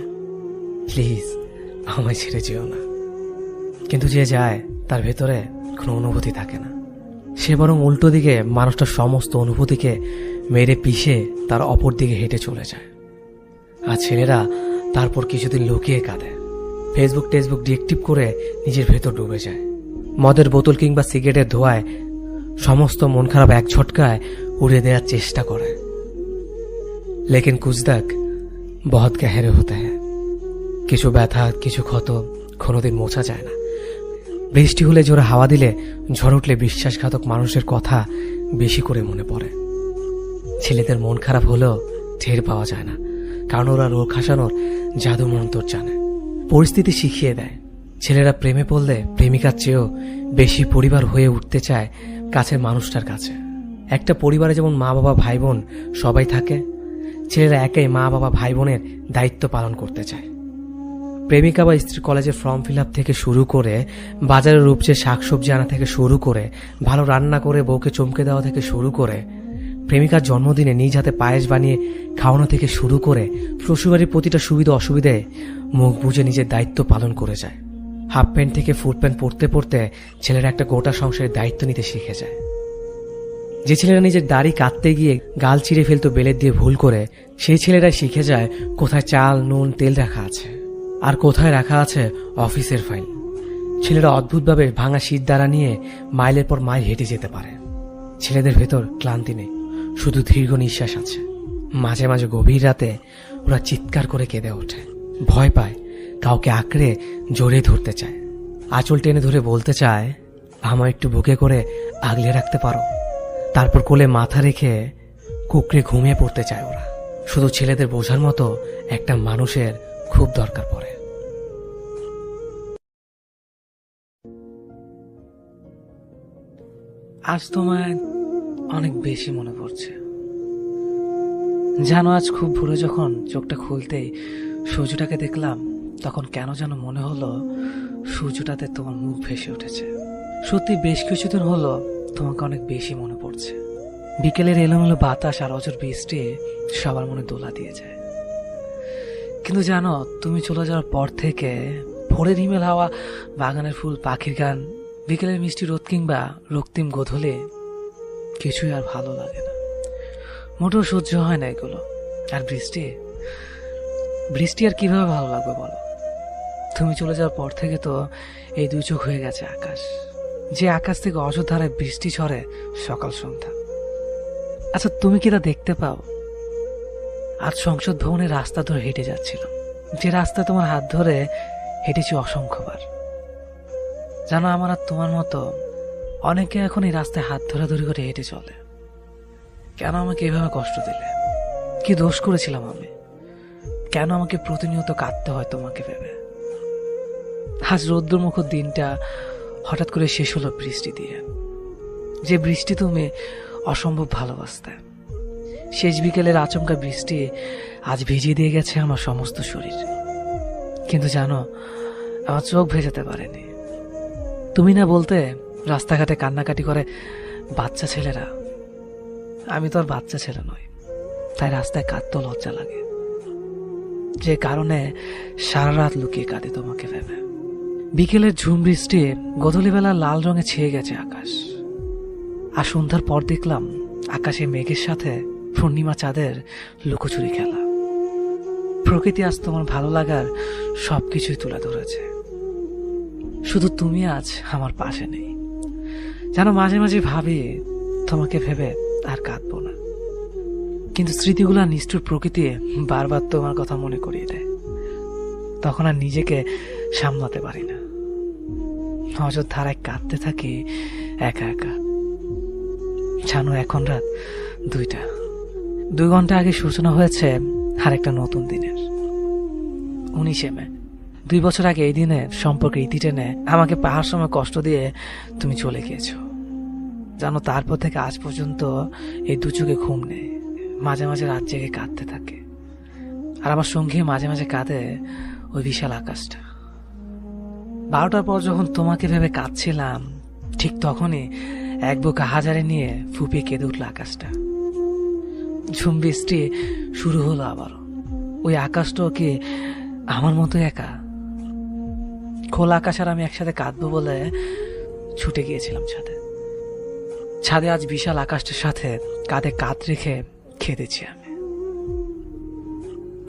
প্লিজ আমায় ছেড়ে যেও না। কিন্তু যে যায় তার ভেতরে কোনো অনুভূতি থাকে না। সে বরং উল্টো দিকে মানুষটার সমস্ত অনুভূতিকে মেরে পিষে তার অপর দিকে হেঁটে চলে যায়। আর ছেলেরা তারপর কিছুদিন লুকিয়ে কাঁদে, ফেসবুক টেসবুক ডিএক্টিভ করে নিজের ভেতর ডুবে যায়। মদের বোতল কিংবা সিগারেটের ধোঁয়ায় সমস্ত মন খারাপ এক ঝটকায় উড়ে দেওয়ার চেষ্টা করে। লেকিন কুছ তক বহুত গহরে হতে হ্যায়। কিছু ব্যথা, কিছু ক্ষত কোনোদিন মোছা যায় না। বৃষ্টি হলে জোরে হাওয়া দিলে, ঝড় উঠলে বিশ্বাসঘাতক মানুষের কথা বেশি করে মনে পড়ে। ছেলেদের মন খারাপ হলেও টের পাওয়া যায় না, কারণ ওরা রোগ হাসানোর জাদু মন্তর জানে। পরিস্থিতি শিখিয়ে দেয়। ছেলেরা প্রেমে পড়লে প্রেমিকার চেয়েও বেশি পরিবার হয়ে উঠতে চায় কাছের মানুষটার কাছে। একটা পরিবারে যেমন মা বাবা ভাই বোন সবাই থাকে, ছেলেরা একাই মা বাবা ভাই বোনের দায়িত্ব পালন করতে চায়। প্রেমিকা বা স্ত্রী কলেজের ফর্ম ফিল আপ থেকে শুরু করে, বাজারে রূপচে শাকসবজি আনা থেকে শুরু করে, ভালো রান্না করে বউকে চমকে দেওয়া থেকে শুরু করে, প্রেমিকার জন্মদিনে নিজ হাতে পায়েস বানিয়ে খাওয়ানো থেকে শুরু করে, শ্বশুরবাড়ির প্রতিটা সুবিধা অসুবিধায় মুখ বুজে নিজের দায়িত্ব পালন করে যায়। হাফ প্যান্ট থেকে ফুল প্যান্ট পরতে পরতে ছেলেরা একটা গোটা সংসারের দায়িত্ব নিতে শিখে যায়। যে ছেলেরা নিজের দাড়ি কাটতে গিয়ে গাল চিড়ে ফেলতো বেলেট দিয়ে ভুল করে, সেই ছেলেরাই শিখে যায় কোথায় চাল নুন তেল রাখা আছে আর কোথায় রাখা আছে অফিসের ফাইল। ছেলেরা অদ্ভুতভাবে ভাঙা শীত দ্বারা নিয়ে মাইলের পর মাইল হেঁটে যেতে পারে। ছেলেদের ভেতর ক্লান্তি নেই, শুধু দীর্ঘ নিঃশ্বাস আছে। মাঝে মাঝে গভীর রাতে ওরা চিৎকার করে কেঁদে ওঠে, ভয় পায়, কাউকে আঁকড়ে জড়িয়ে ধরতে চায়, আঁচল টেনে ধরে বলতে চায়, আমার একটু বুকে করে আগলে রাখতে পারো। তারপর কোলে মাথা রেখে কুকড়ে ঘুমিয়ে পড়তে চায় ওরা। শুধু ছেলেদের বোঝার মতো একটা মানুষের খুব দরকার পড়ে। আজ তোমায় অনেক বেশি মনে পড়ছে। জানো, আজ খুব ভোরে যখন চোখটা খুলতেই সূর্যটাকে দেখলাম, তখন কেন যেন মনে হলো সূর্যটাতে তোমার মুখ ভেসে উঠেছে। সত্যি বেশ কিছুদিন হলো তোমাকে অনেক বেশি মনে পড়ছে। বিকেলের এলোমেলো বাতাস আর অজর বৃষ্টি সবার মনে দোলা দিয়ে যায়। কিন্তু জানো, তুমি চলে যাওয়ার পর থেকে ভোরের হিমেল হাওয়া, বাগানের ফুল, পাখির গান, বিকেলের মিষ্টি রোদ কিংবা রক্তিম গোধূলি কিছুই আর ভালো লাগে না। মোটেও সহ্য হয় না এগুলো। আর বৃষ্টি বৃষ্টি আর কিভাবে ভালো লাগবে বলো? তুমি চলে যাওয়ার পর থেকে তো এই দুই চোখ হয়ে গেছে আকাশ, যে আকাশ থেকে অযোধ্যায় বৃষ্টি ঝরে সকাল সন্ধ্যা। আচ্ছা, তুমি কি তা দেখতে পাও? আজ সংসদ ভবনের রাস্তা ধরে হেঁটে যাচ্ছিল, যে রাস্তা তোমার হাত ধরে হেঁটেছি অসংখ্যবার। জানো, আমার আর তোমার মতো অনেকে এখন এই রাস্তায় হাত ধরাধরি করে হেঁটে চলে। কেন আমাকে এভাবে কষ্ট দিলে? কি দোষ করেছিলাম আমি? কেন আমাকে প্রতিনিয়ত কাঁদতে হয় তোমাকে ভেবে? আজ রৌদ্রমুখর দিনটা হঠাৎ করে শেষ হলো বৃষ্টি দিয়ে, যে বৃষ্টি তুমি অসম্ভব ভালোবাসতে। শেষ বিকেলের আচমকা বৃষ্টি আজ ভিজিয়ে দিয়ে গেছে আমার সমস্ত শরীর। কিন্তু জানো, আমার চোখ ভেজাতে পারেনি। তুমি না বলতে রাস্তাঘাটে কান্নাকাটি করে বাচ্চা ছেলেরা। আমি তো আর বাচ্চা ছেলে নই, তাই রাস্তায় কাঁদতেও লজ্জা লাগে, যে কারণে সারা রাত লুকিয়ে কাঁদে তোমাকে ভেবে। বিকেলের ঝুম বৃষ্টি গোধূলিবেলা লাল রঙে ছেয়ে গেছে আকাশ। আর সন্ধ্যার পর দেখলাম আকাশে মেঘের সাথে পূর্ণিমা চাঁদের লুকোচুরি খেলা। প্রকৃতি আজ তোমার ভালো লাগার সবকিছুই তুলে ধরেছে। শুধু তুমি আজ আমার পাশে নেই। যেন মাঝে মাঝে ভাবি তোমাকে ভেবে আর কাঁদবো না, কিন্তু স্মৃতিগুলা নিষ্ঠুর প্রকৃতি বারবার তোমার কথা মনে করিয়ে দেয়। তখন আর নিজেকে সামলাতে পারি না, অযোধ্যায় কাঁদতে থাকি একা একা। জানো, এখন রাত 2টা। 2 ঘন্টা আগে সূচনা হয়েছে আর একটা নতুন দিনের, 19শে মে। 2 বছর আগে এই দিনে সম্পর্কে ইতি টেনে আমাকে পাহাড় সময় কষ্ট দিয়ে তুমি চলে গিয়েছো। জানো, তারপর থেকে আজ পর্যন্ত এই দু চোখে ঘুম নেই। মাঝে মাঝে রাত জেগে কাঁদতে থাকে, আর আমার সঙ্গে মাঝে মাঝে কাঁদে ওই বিশাল আকাশটা। 12টার পর যখন তোমাকে ভেবে কাঁদছিলাম, ঠিক তখনই এক বুকে হাজারে নিয়ে ফুপিয়ে কেঁদে উঠল আকাশটা। ঝুম বৃষ্টি শুরু হলো আবারও। ওই আকাশটাও কি আমার মতো একা? খোলা আকাশ আর আমি একসাথে কাঁদবো বলে ছুটে গিয়েছিলাম ছাদে। ছাদে আজ বিশাল আকাশটার সাথে কাঁধে কাঁধ রেখে খেতেছি আমি।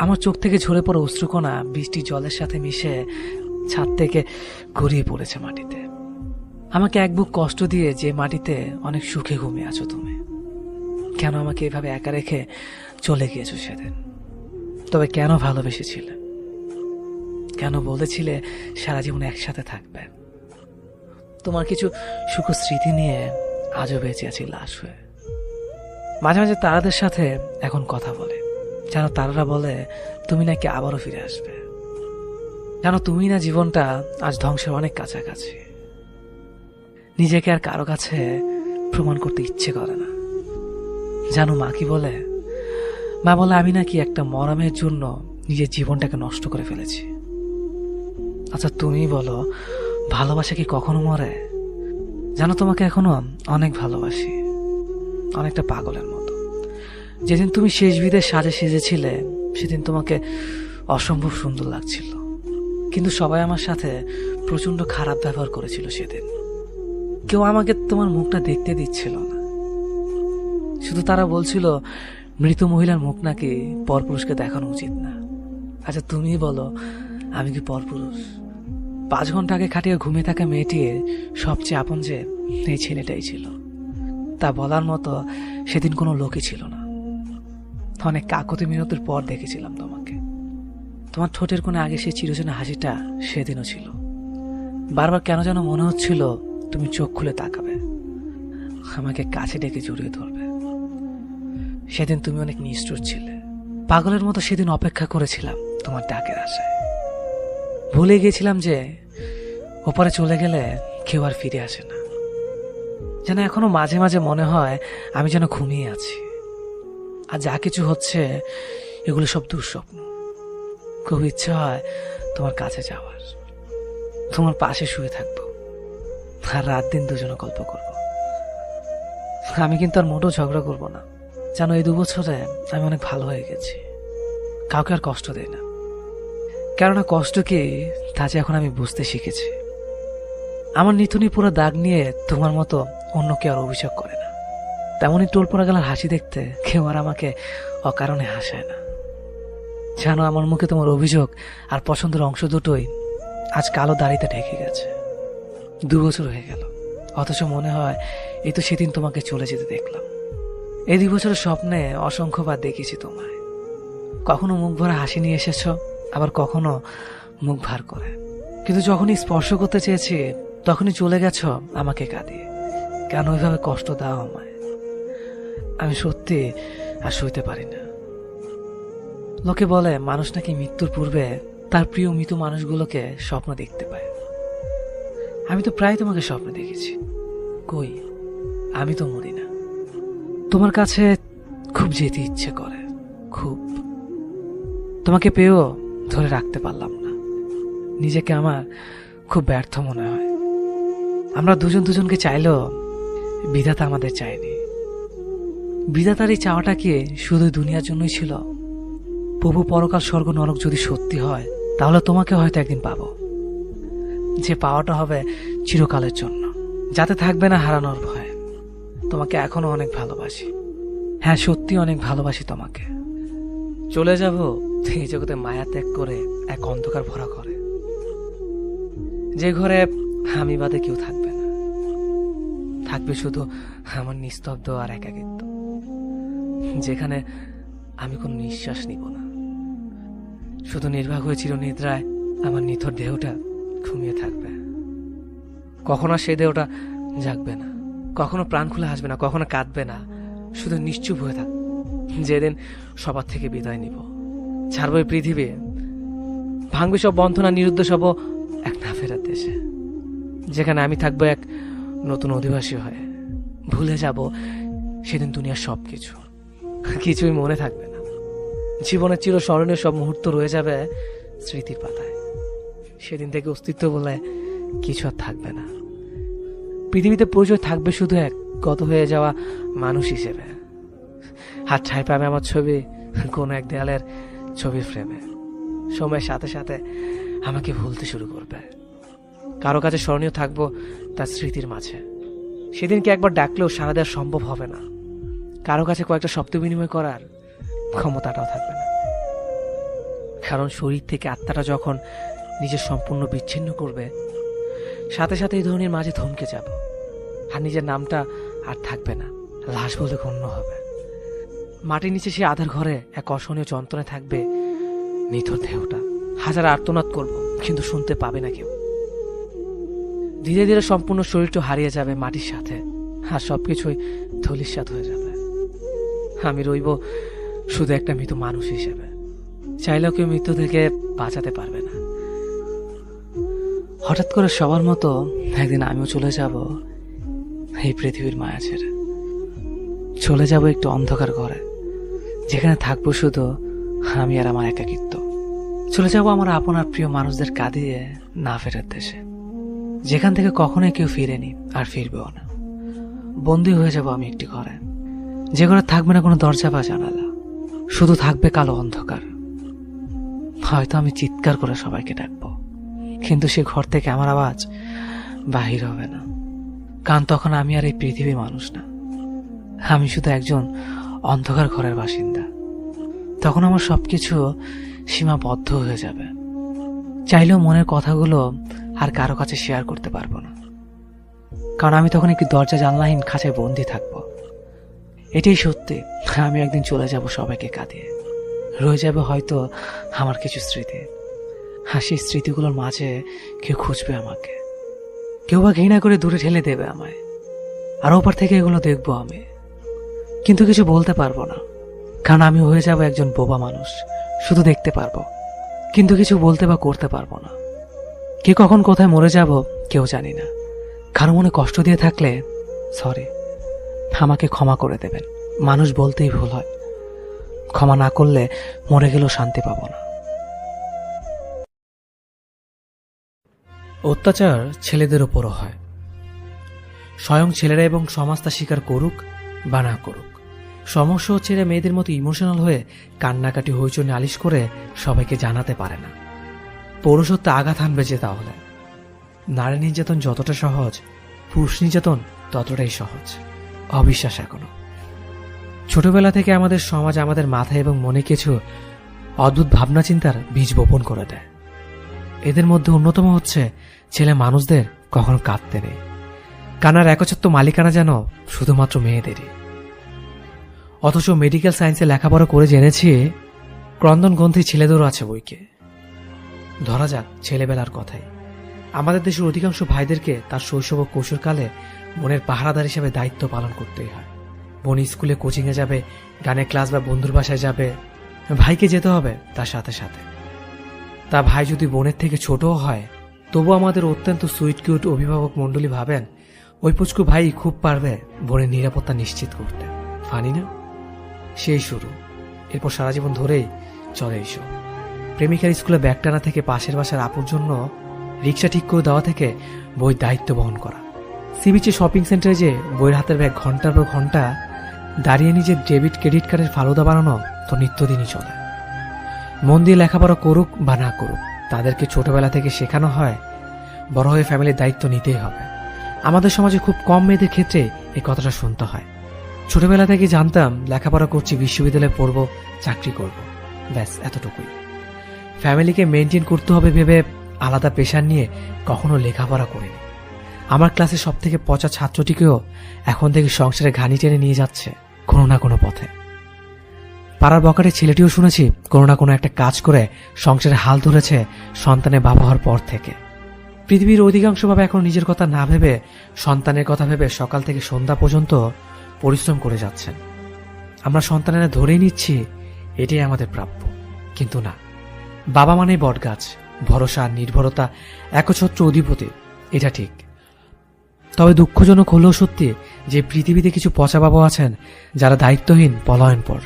আমার চোখ থেকে ঝরে পড়া অশ্রুকণা বৃষ্টির জলের সাথে মিশে ছাদ থেকে গড়িয়ে পড়েছে মাটিতে। আমাকে এক বুক কষ্ট দিয়ে যে মাটিতে অনেক সুখে ঘুমিয়ে আছো তুমি, কেন আমাকে এভাবে একা রেখে চলে গিয়েছো সেদিন? তবে কেন ভালোবেসেছিলে? কেন বলেছিলে সারা জীবন একসাথে থাকবে? তোমার কিছু সুখ স্মৃতি নিয়ে আজও বেঁচে আছি লাশ হয়ে। মাঝে মাঝে তারাদের সাথে এখন কথা বলে। যেন তারারা বলে তুমি নাকি আবারও ফিরে আসবে। জানো, তুমি না জীবনটা আজ ধ্বংসের অনেক কাছাকাছি। নিজেকে আর কারো কাছে প্রমাণ করতে ইচ্ছে করে না। জানো, মা কি বলে? মা বলে আমি নাকি একটা মরমের জন্য নিজের জীবনটাকে নষ্ট করে ফেলেছি। আচ্ছা, তুমি বলো, ভালোবাসা কি কখনো মরে? জানো, তোমাকে এখনো অনেক ভালোবাসি, অনেকটা পাগলের মতো। যেদিন তুমি শেষ বিদের সাজে সেজেছিলে সেদিন তোমাকে অসম্ভব সুন্দর লাগছিল, কিন্তু সবাই আমার সাথে প্রচন্ড খারাপ ব্যবহার করেছিল সেদিন। কেউ আমাকে তোমার মুখটা দেখতে দিচ্ছিল না। শুধু তারা বলছিল মৃত মহিলার মুখ নাকি পরপুরুষকে দেখানো উচিত না। আচ্ছা, তুমি বলো, আমি কি পরপুরুষ? 5 ঘন্টা আগে খাটিয়ে ঘুমিয়ে থাকা মেয়েটির সবচেয়ে আপন যে এই ছেলেটাই ছিল, তা বলার মতো সেদিন কোনো লোকই ছিল না। অনেক কাকতি মিনতির পর দেখেছিলাম তোমাকে। তোমার ঠোঁটের কোণে আগে সে চিরচেনা হাসিটা সেদিনও ছিল। বারবার কেন যেন মনে হচ্ছিল তুমি চোখ খুলে তাকাবে, আমাকে কাছে ডেকে জড়িয়ে ধরবে। সেদিন তুমি অনেক নিষ্ঠুর ছিলে। পাগলের মতো সেদিন অপেক্ষা করেছিলাম তোমার ডাকের আশায়। ভুলে গিয়েছিলাম যে ওপারে চলে গেলে কেউ আর ফিরে আসে না। যেন এখনো মাঝে মাঝে মনে হয় আমি যেন ঘুমিয়ে আছি, আর যা কিছু হচ্ছে এগুলো সব দুঃস্বপ্ন। খুব ইচ্ছে হয় তোমার কাছে যাওয়ার, তোমার পাশে শুয়ে থাকবো, আর রাত দিন দুজনে গল্প করব। আমি কিন্তু আর মোটেও ঝগড়া করবো না। জানো, এই 2 বছরে আমি অনেক ভালো হয়ে গেছি। কাউকে আর কষ্ট দেই না, কেননা কষ্ট কি তা যে এখন আমি বুঝতে শিখেছি। আমার নিথুনি পুরো দাগ নিয়ে তোমার মতো অন্য কেউ আর অভিযোগ করে না। তেমনই টোল পড়া গেলার হাসি দেখতে কেউ আর আমাকে অকারণে হাসায় না। জানো, আমার মুখে তোমার অভিযোগ আর পছন্দের অংশ দুটোই আজ কালো দাড়িতে ঢেকে গেছে। 2 বছর হয়ে গেল, অথচ মনে হয় এই তো সেদিন তোমাকে চলে যেতে দেখলাম। এই 2 বছরের স্বপ্নে অসংখ্যবার দেখেছি তোমায়। কখনো মুখ ভরা হাসি নিয়ে এসেছ, আবার কখনো মুখ ভার করে। কিন্তু যখনই স্পর্শ করতে চেয়েছি তখনই চলে গেছ আমাকে কাঁদিয়ে। কেন ওইভাবে কষ্ট দাও আমায়? আমি সত্যি আর সইতে পারি না। লোকে বলে মানুষ নাকি মৃত্যুর পূর্বে তার প্রিয় মৃত মানুষগুলোকে স্বপ্ন দেখতে পায়। আমি তো প্রায় তোমাকে স্বপ্ন দেখেছি। কই, আমি তো মরি না। তোমার কাছে খুব যেতে ইচ্ছে করে, খুব। তোমাকে পেয়েও ধরে রাখতে পারলাম না। নিজেকে আমার খুব ব্যর্থ মনে হয়। আমরা দুজন দুজনকে চাইলেও বিধাতা আমাদের চায়নি। বিধাতার এই চাওয়াটা কি শুধু দুনিয়ার জন্যই ছিল? প্রভু পরকাল স্বর্গ নরক যদি সত্যি হয়, তাহলে তোমাকে হয়তো একদিন পাবো, যে পাওয়াটা হবে চিরকালের জন্য, যাতে থাকবে না হারানোর ভয়। তোমাকে এখনো অনেক ভালোবাসি। হ্যাঁ, সত্যি অনেক ভালোবাসি তোমাকে। চলে যাব এই জগতে মায়া ত্যাগ করে এক অন্ধকার ভরা ঘরে, যে ঘরে আমি বাদে কেউ থাকবে না। থাকবে শুধু আমার নিস্তব্ধ আর একাকিত্ব, যেখানে আমি কোনো নিঃশ্বাস নিব না। শুধু নির্বাক হয়ে চিরনিদ্রায় আমার নিথর দেহটা ঘুমিয়ে থাকবে। কখনো সেই দেহটা জাগবে না, কখনো প্রাণ খুলে হাসবে না, কখনো কাঁদবে না। শুধু নিশ্চুপ হয়ে থাক, যেদিন সবার থেকে বিদায় নিব। ছাড়বো এই পৃথিবী, ভাঙবে সব বন্ধনা, নিরুদ্দেশ হব এক না ফেরার দেশে, যেখানে আমি থাকবো এক নতুন অধিবাসী হয়ে। ভুলে যাব সেদিন দুনিয়ার সব কিছু, কিছুই মনে থাকবে না। জীবনের চিরস্মরণীয় সব মুহূর্ত রয়ে যাবে স্মৃতির পাতায়। সেদিন থেকে অস্তিত্ব বলে কিছু আর থাকবে না। পৃথিবীতে পরিচয় থাকবে শুধু এক গত হয়ে যাওয়া মানুষ হিসেবে। হাত ঠাঁই পাবে আমার ছবি কোন এক দেয়ালের ছবির ফ্রেমে। সময়ের সাথে সাথে আমাকে ভুলতে শুরু করবে। কারো কাছে স্মরণীয় থাকবো তার স্মৃতির মাঝে। সেদিনকে একবার ডাকলেও সাড়া দেওয়া সম্ভব হবে না। কারো কাছে কয়েকটা শব্দ বিনিময় করার ক্ষমতাটাও থাকবে না। কারণ শরীর থেকে আত্মাটা যখন নিজের সম্পূর্ণ বিচ্ছিন্ন করবে, সাথে সাথে এই ধরনের মাঝে থমকে যাব, আর নিজের নামটা আর থাকবে না, লাশ বলে গণ্য হবে। মাটির নিচে সে আধার ঘরে এক অসহনীয় যন্ত্রণায় থাকবে নিথর দেহটা। হাজার আর্তনাদ করব, কিন্তু শুনতে পাবে না কেউ। ধীরে ধীরে সম্পূর্ণ শরীরটা হারিয়ে যাবে মাটির সাথে, আর সবকিছুই ধূলিসাৎ হয়ে যাবে। আমি রইব শুধু একটা মৃত মানুষ হিসেবে। চাইলেও কেউ মৃত্যু থেকে বাঁচাতে পারবে না। হঠাৎ করে সবার মতো একদিন আমিও চলে যাব এই পৃথিবীর মায়া ছেড়ে। চলে যাব একটু অন্ধকার ঘরে, যেখানে থাকবো শুধু আমি আর আমার একাকিত্ব। চলে যাব আমার আপন আর প্রিয় মানুষদের কাঁদিয়ে না ফেরার দেশে, যেখান থেকে কখনোই কেউ ফিরেনি আর ফিরবেও না। বন্দী হয়ে যাব আমি একটি ঘরে, যে ঘরে থাকবে না কোনো দরজা বা জানালা, শুধু থাকবে কালো অন্ধকার। হয়তো আমি চিৎকার করে সবাইকে ডাকবো, কিন্তু সে ঘর থেকে আমার আওয়াজ বাহির হবে না। কারণ তখন আমি আর এই পৃথিবীর মানুষ না, আমি শুধু একজন অন্ধকার ঘরের বাসিন্দা। তখন আমার সবকিছু সীমাবদ্ধ হয়ে যাবে। চাইলেও মনের কথাগুলো আর কারো কাছে শেয়ার করতে পারবো না, কারণ আমি তখন একটি দরজা জানলাহীন খাঁচায় বন্দি থাকবো। এটাই সত্যি, আমি একদিন চলে যাব সবাইকে কাঁদিয়ে। রয়ে যাবে হয়তো আমার কিছু স্মৃতি, আর সেই স্মৃতিগুলোর মাঝে কেউ খুঁজবে আমাকে। কেউ বা ঘৃণা করে দূরে ঠেলে দেবে আমায়, আর ওপার থেকে এগুলো দেখবো আমি, কিন্তু কিছু বলতে পারবো না, কারণ আমি হয়ে যাব একজন বোবা মানুষ। শুধু দেখতে পারবো, কিন্তু কিছু বলতে বা করতে পারবো না। কে কখন কোথায় মরে যাব কেউ জানি না। কারো মনে কষ্ট দিয়ে থাকলে সরি, আমাকে ক্ষমা করে দেবেন। মানুষ বলতেই ভুল হয়, ক্ষমা না করলে মরে গেলেও শান্তি পাবো না। অত্যাচার ছেলেদের ওপরও হয়, স্বয়ং ছেলেরা, এবং সমাজ তা স্বীকার করুক বা না করুক। সমস্যা হচ্ছে এরা মেয়েদের মতো ইমোশনাল হয়ে কান্নাকাটি হইচই নালিশ করে সবাইকে জানাতে পারে না। পৌরুষত্ব আঘাত হানবে যে তাহলে। নারী নির্যাতন যতটা সহজ, পুরুষ নির্যাতন ততটাই সহজ। অবিশ্বাস এখনো। ছোটবেলা থেকে আমাদের সমাজ আমাদের মাথায় এবং মনে কিছু অদ্ভুত ভাবনা চিন্তার বীজ বপন করে দেয়। এদের মধ্যে অন্যতম হচ্ছে ছেলে মানুষদের কখনো কাঁদতে নেই। কানার একচ্ছত্ব মালিকানা যেন শুধুমাত্র মেয়েদেরই। অথচ মেডিকেল সায়েন্সে লেখাপড়া করে জেনেছি ক্রন্দন গ্রন্থি ছেলেদেরও আছে বইকে। ধরা যাক ছেলেবেলার কথাই, আমাদের দেশের অধিকাংশ ভাইদেরকে তার শৈশব ও কৈশোরকালে বোনের পাহারাদার হিসেবে দায়িত্ব পালন করতেই হয়। বোন স্কুলে কোচিংয়ে যাবে, গানের ক্লাস বা বন্ধুর বাসায় যাবে, ভাইকে যেতে হবে তার সাথে সাথে। তা ভাই যদি বোনের থেকে ছোটও হয়, তবু আমাদের অত্যন্ত সুইট কিউট অভিভাবক মণ্ডলী ভাবেন ওই পুচকু ভাই খুব পারবে বোনের নিরাপত্তা নিশ্চিত করতে। ফানি না? সেই শুরু, এরপর সারা জীবন ধরেই চলে এইসব। প্রেমিকার স্কুলে ব্যাগ টানা থেকে পাশের বাসার আপুর জন্য রিক্সা ঠিক করে দেওয়া থেকে বইয়ের দায়িত্ব বহন করা, সি বিচে শপিং সেন্টারে যে বইয়ের হাতের ব্যাগ ঘন্টার পর ঘন্টা দাঁড়িয়ে নিজের ডেবিট ক্রেডিট কার্ডের ফালুদা বানানো তো নিত্যদিনই চলে। মন দিয়ে লেখাপড়া করুক বা না করুক, তাদেরকে ছোটবেলা থেকে শেখানো হয় বড় হয়ে ফ্যামিলির দায়িত্ব নিতেই হবে। আমাদের সমাজে খুব কম মেয়েদের ক্ষেত্রে এই কথাটা শুনতে হয়। ছোটবেলা থেকে জানতাম লেখাপড়া করছি, বিশ্ববিদ্যালয়ে পড়ব, চাকরি করব, ব্যাস এতটুকুই। ফ্যামিলিকে মেনটেন করতে হবে ভেবে আলাদা পেশার নিয়ে কখনো লেখাপড়া করিনি। আমার ক্লাসে সব থেকে পচা ছাত্রটিকেও এখন থেকে সংসারে ঘানি টেনে নিয়ে যাচ্ছে কোনো না কোনো পথে। পাড়ার বকাটের ছেলেটিও শুনেছি কোনো না কোনো একটা কাজ করে সংসারে হাল ধরেছে সন্তানের বাবা হওয়ার পর থেকে। পৃথিবীর অধিকাংশ বাবা এখন নিজের কথা না ভেবে সন্তানের কথা ভেবে সকাল থেকে সন্ধ্যা পর্যন্ত পরিশ্রম করে যাচ্ছেন। আমরা সন্তানেরা ধরেই নিচ্ছি এটাই আমাদের প্রাপ্য, কিন্তু না। বাবা মানেই বটগাছ, ভরসা, নির্ভরতা, একচ্ছত্র অধিপতি, এটা ঠিক। তবে দুঃখজনক হলেও সত্যি যে পৃথিবীতে কিছু পচা বাবা আছেন যারা দায়িত্বহীন, পলায়নপর।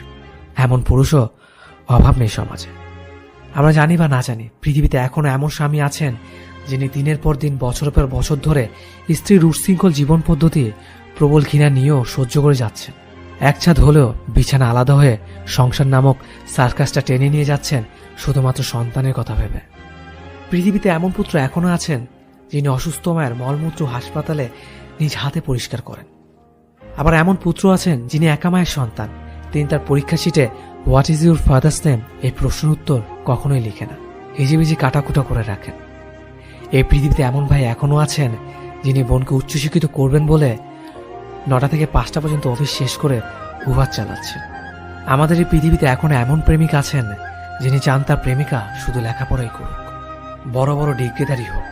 এমন পুরুষও অভাব নেই সমাজে। আমরা জানি বা না জানি, পৃথিবীতে এখনো এমন স্বামী আছেন যিনি দিনের পর দিন, বছরের পর বছর ধরে স্ত্রীর উচ্ছৃঙ্খল জীবন পদ্ধতি প্রবল ঘৃণা নিয়েও সহ্য করে যাচ্ছেন। এক ছাদ হলেও বিছানা আলাদা হয়ে সংসার নামক সার্কাসটা টেনে নিয়ে যাচ্ছেন শুধুমাত্র সন্তানের কথা ভেবে। পৃথিবীতে এমন পুত্র এখনো আছেন যিনি অসুস্থ মায়ের মলমূত্র হাসপাতালে নিজ হাতে পরিষ্কার করেন। আবার এমন পুত্র আছেন যিনি একা মায়ের সন্তান, তিনি তার পরীক্ষা শিটে what is your father's name এই প্রশ্নের উত্তর কখনোই লিখে না, হিজিবিজি কাটাকুটা করে রাখেন। এই পৃথিবীতে এমন ভাই এখনো আছেন যিনি বোনকে উচ্চশিক্ষিত করবেন বলে 9টা থেকে 5টা পর্যন্ত অফিস শেষ করে উভার চালাচ্ছেন। আমাদের এই পৃথিবীতে এখনো এমন প্রেমিক আছেন যিনি চান তার প্রেমিকা শুধু লেখাপড়াই করুক, বড় বড় ডিগ্রিধারী হোক।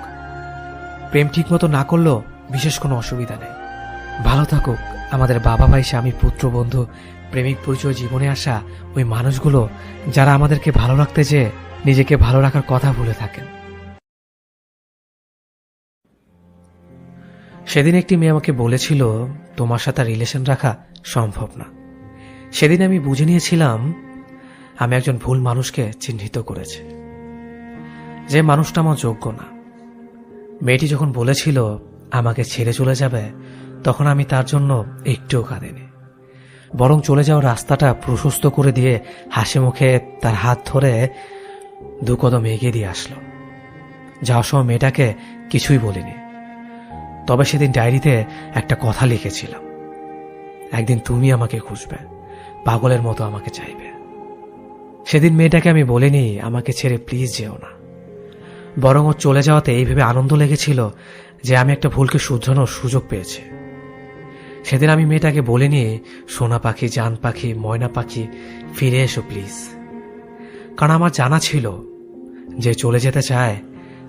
প্রেম ঠিক মতো না করলেও বিশেষ কোনো অসুবিধা নেই, ভালো থাকুক আমাদের বাবা, ভাই, স্বামী, পুত্র, বন্ধু, প্রেমিক পরিচয় জীবনে আসা ওই মানুষগুলো যারা আমাদেরকে ভালো রাখতে চেয়ে নিজেকে ভালো রাখার কথা ভুলে থাকেন। সেদিন একটি মেয়ে আমাকে বলেছিল তোমার সাথে রিলেশন রাখা সম্ভব না। সেদিন আমি বুঝে নিয়েছিলাম আমি একজন ভুল মানুষকে চিহ্নিত করেছি, যে মানুষটা আমার যোগ্য না। মেয়েটি যখন বলেছিল আমাকে ছেড়ে চলে যাবে, তখন আমি তার জন্য একটুও কাঁদিনি, বরং চলে যাওয়ার রাস্তাটা প্রশস্ত করে দিয়ে হাসি মুখে তার হাত ধরে 2 কদম এগিয়ে দিয়ে আসলো। যাওয়ার সময় মেয়েটাকে কিছুই বলিনি, তবে সেদিন ডায়েরিতে একটা কথা লিখেছিলাম, একদিন তুমি আমাকে খুঁজবে, পাগলের মতো আমাকে চাইবে। সেদিন মেয়েটাকে আমি বলিনি আমাকে ছেড়ে প্লিজ যেও না, বরং ও চলে যাওয়াতে এই ভেবে আনন্দ লেগেছিল যে আমি একটা ভুলকে শুধরানোর সুযোগ পেয়েছি। সেদিন আমি মেয়েটাকে বলিনি সোনা পাখি, জান পাখি, ময়না পাখি, ফিরে এসো প্লিজ, কারণ আমার জানা ছিল যে চলে যেতে চায়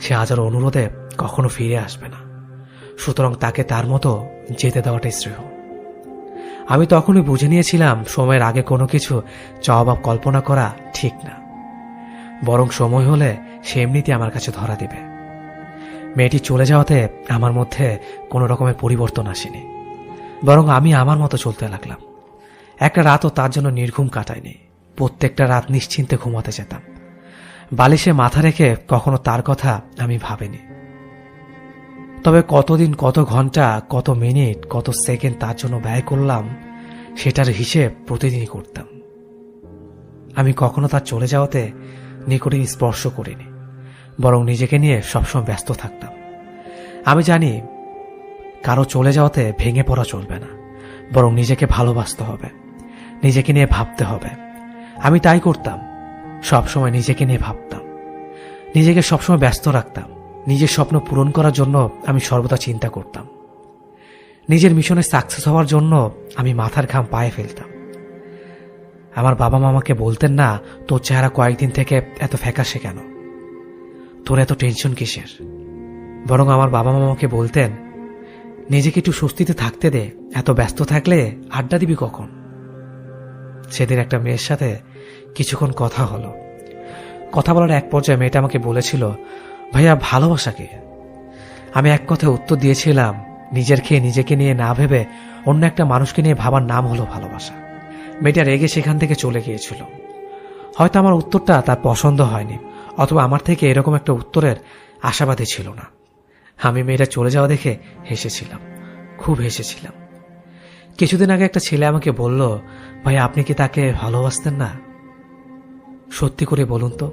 সে আজ আর অনুরোধে কখনো ফিরে আসবে না। সুতরাং তাকে তার মতো যেতে দেওয়াটাই শ্রেয়। আমি তখনই বুঝে নিয়েছিলাম সময়ের আগে কোনো কিছু চাওয়া বা কল্পনা করা ঠিক না, বরং সময় হলে সে এমনিতে আমার কাছে ধরা দেবে। মেয়েটি চলে যাওয়াতে আমার মধ্যে কোনো রকমের পরিবর্তন আসেনি, বরং আমি আমার মতো চলতে লাগলাম। একটা রাতও তার জন্য নির্ঘুম কাটায়নি। প্রত্যেকটা রাত নিশ্চিন্তে ঘুমাতে যেতাম। বালিশে মাথা রেখে কখনো তার কথা আমি ভাবিনি। তবে কতদিন, কত ঘন্টা, কত মিনিট, কত সেকেন্ড তার জন্য ব্যয় করলাম সেটার হিসেব প্রতিদিনই করতাম। আমি কখনো তার চলে যাওয়াতে নিকটে স্পর্শ করিনি, বরং নিজেকে নিয়ে সবসময় ব্যস্ত থাকতাম। আমি জানি কারো চলে যাওয়াতে ভেঙে পড়া চলবে না, বরং নিজেকে ভালোবাসতে হবে, নিজেকে নিয়ে ভাবতে হবে। আমি তাই করতাম, সবসময় নিজেকে নিয়ে ভাবতাম, নিজেকে সবসময় ব্যস্ত রাখতাম। নিজের স্বপ্ন পূরণ করার জন্য আমি সর্বদা চিন্তা করতাম। নিজের মিশনে সাকসেস হওয়ার জন্য আমি মাথার ঘাম পায়ে ফেলতাম। আমার বাবা মা আমাকে বলতেন না, তোর চেহারা কয়েকদিন থেকে এত ফ্যাকাশে কেন, তোর এত টেনশন কিসের। বরং আমার বাবা মা আমাকে বলতেন, নিজেকে একটু স্বস্তিতে থাকতে দে, এত ব্যস্ত থাকলে আড্ডা দিবি কখন। সেদিন একটা মেয়ের সাথে কিছুক্ষণ কথা হলো। কথা বলার এক পর্যায়ে মেয়েটা আমাকে বলেছিল, ভাইয়া ভালোবাসা কি? আমি এক কথায় উত্তর দিয়েছিলাম, নিজের খেয়ে নিজেকে নিয়ে না ভেবে অন্য একটা মানুষকে নিয়ে ভাবার নাম হলো ভালোবাসা। মেয়েটা রেগে সেখান থেকে চলে গিয়েছিল। হয়তো আমার উত্তরটা তার পছন্দ হয়নি, অথবা আমার থেকে এরকম একটা উত্তরের আশাবাদী ছিল না। আমি মেয়েটা চলে যাওয়া দেখে হেসেছিলাম, খুব হেসেছিলাম। কিছুদিন আগে একটা ছেলে আমাকে বলল, ভাই আপনি কি তাকে ভালোবাসতেন না? সত্যি করে বলুন তো।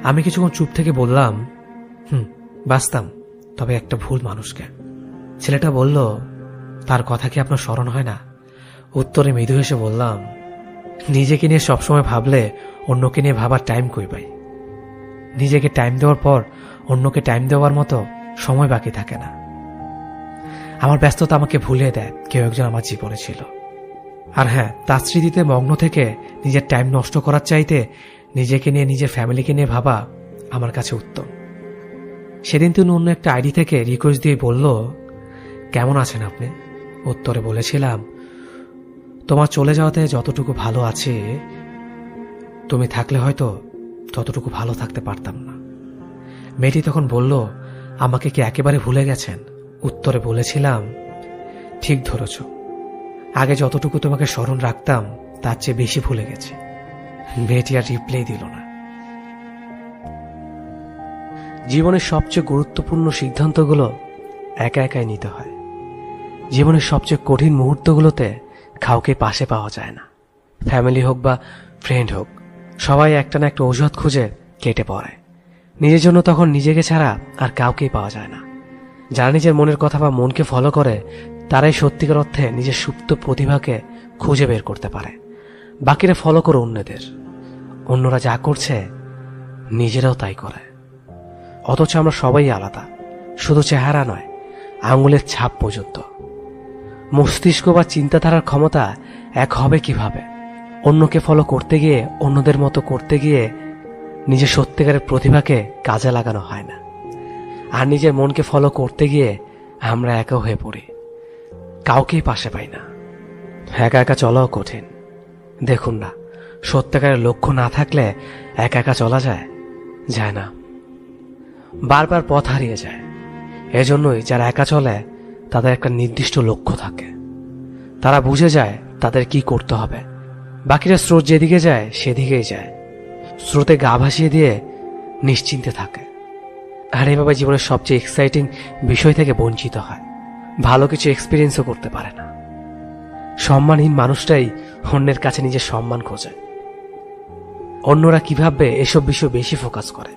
আমি কিছুক্ষণ চুপ থেকে বললাম, বাসতাম, তবে একটা ভুল মানুষকে। ছেলেটা বলল, তার কথা কি আপনার স্মরণ হয় না? উত্তরে মৃদু হেসে বললাম, নিজেকে নিয়ে সবসময় ভাবলে অন্যকে নিয়ে ভাবার টাইম কই পাই। নিজেকে টাইম দেওয়ার পর অন্যকে টাইম দেওয়ার মতো সময় বাকি থাকে না। আমার ব্যস্ততা আমাকে ভুলিয়ে দেয় কেউ একজন আমার জীবনে ছিল। আর হ্যাঁ, তার স্মৃতিতে মগ্ন থেকে নিজের টাইম নষ্ট করার চাইতে নিজেকে নিয়ে, নিজের ফ্যামিলিকে নিয়ে ভাবা আমার কাছে উত্তম। সেদিন তিনি অন্য একটা আইডি থেকে রিকোয়েস্ট দিয়ে বলল, কেমন আছেন আপনি? উত্তরে বলেছিলাম, তোমার চলে যাওয়াতে যতটুকু ভালো আছে, তুমি থাকলে হয়তো ততটুকু ভালো থাকতে পারতাম না। মেয়েটি তখন বলল, আমাকে কি একেবারে ভুলে গেছেন? উত্তরে বলেছিলাম, ঠিক ধরেছ, আগে যতটুকু তোমাকে স্মরণ রাখতাম তার চেয়ে বেশি ভুলে গেছি। মেয়েটি আর রিপ্লাই দিল না। জীবনের সবচেয়ে গুরুত্বপূর্ণ সিদ্ধান্তগুলো একা একাই নিতে হয়। জীবনের সবচেয়ে কঠিন মুহূর্তগুলোতে কাউকে পাশে পাওয়া যায় না। ফ্যামিলি হোক বা ফ্রেন্ড হোক, সবাই একটা না একটা অজুহাত খুঁজে কেটে পড়ে। নিজের জন্য তখন নিজেকে ছাড়া আর কাউকেই পাওয়া যায় না। যারা নিজের মনের কথা বা মনকে ফলো করে, তারাই সত্যিকার অর্থে নিজের সুপ্ত প্রতিভাকে খুঁজে বের করতে পারে। বাকিরা ফলো করে অন্যদের। অন্যরা যা করছে নিজেরাও তাই করে। অথচ আমরা সবাই আলাদা, শুধু চেহারা নয়, আঙুলের ছাপ পর্যন্ত। মস্তিষ্ক বা চিন্তাধারার ক্ষমতা এক হবে কিভাবে? অন্যকে ফলো করতে গিয়ে, অন্যদের মতো করতে গিয়ে নিজের সত্যিকারের প্রতিভাকে কাজে লাগানো হয় না। আর নিজের মনকে ফলো করতে গিয়ে আমরা একা হয়ে পড়ি, কাউকেই পাশে পাই না। একা একা চলাও কঠিন। দেখুন না, সত্যিকারের লক্ষ্য না থাকলে একা একা চলা যায়? যায় না, বারবার পথ হারিয়ে যায়। এজন্যই যারা একা চলে তাদের একটা নির্দিষ্ট লক্ষ্য থাকে। তারা বুঝে যায় তাদের কি করতে হবে। বাকিরা স্রোত যেদিকে যায় সেদিকেই যায়, স্রোতে গা ভাসিয়ে দিয়ে নিশ্চিন্তে থাকে। আর এভাবে জীবনের সবচেয়ে এক্সাইটিং বিষয় থেকে বঞ্চিত হয়, ভালো কিছু এক্সপিরিয়েন্সও করতে পারে না। সম্মানহীন মানুষটাই অন্যের কাছে নিজের সম্মান খোঁজে। অন্যরা কি ভাববে এসব বিষয় বেশি ফোকাস করে।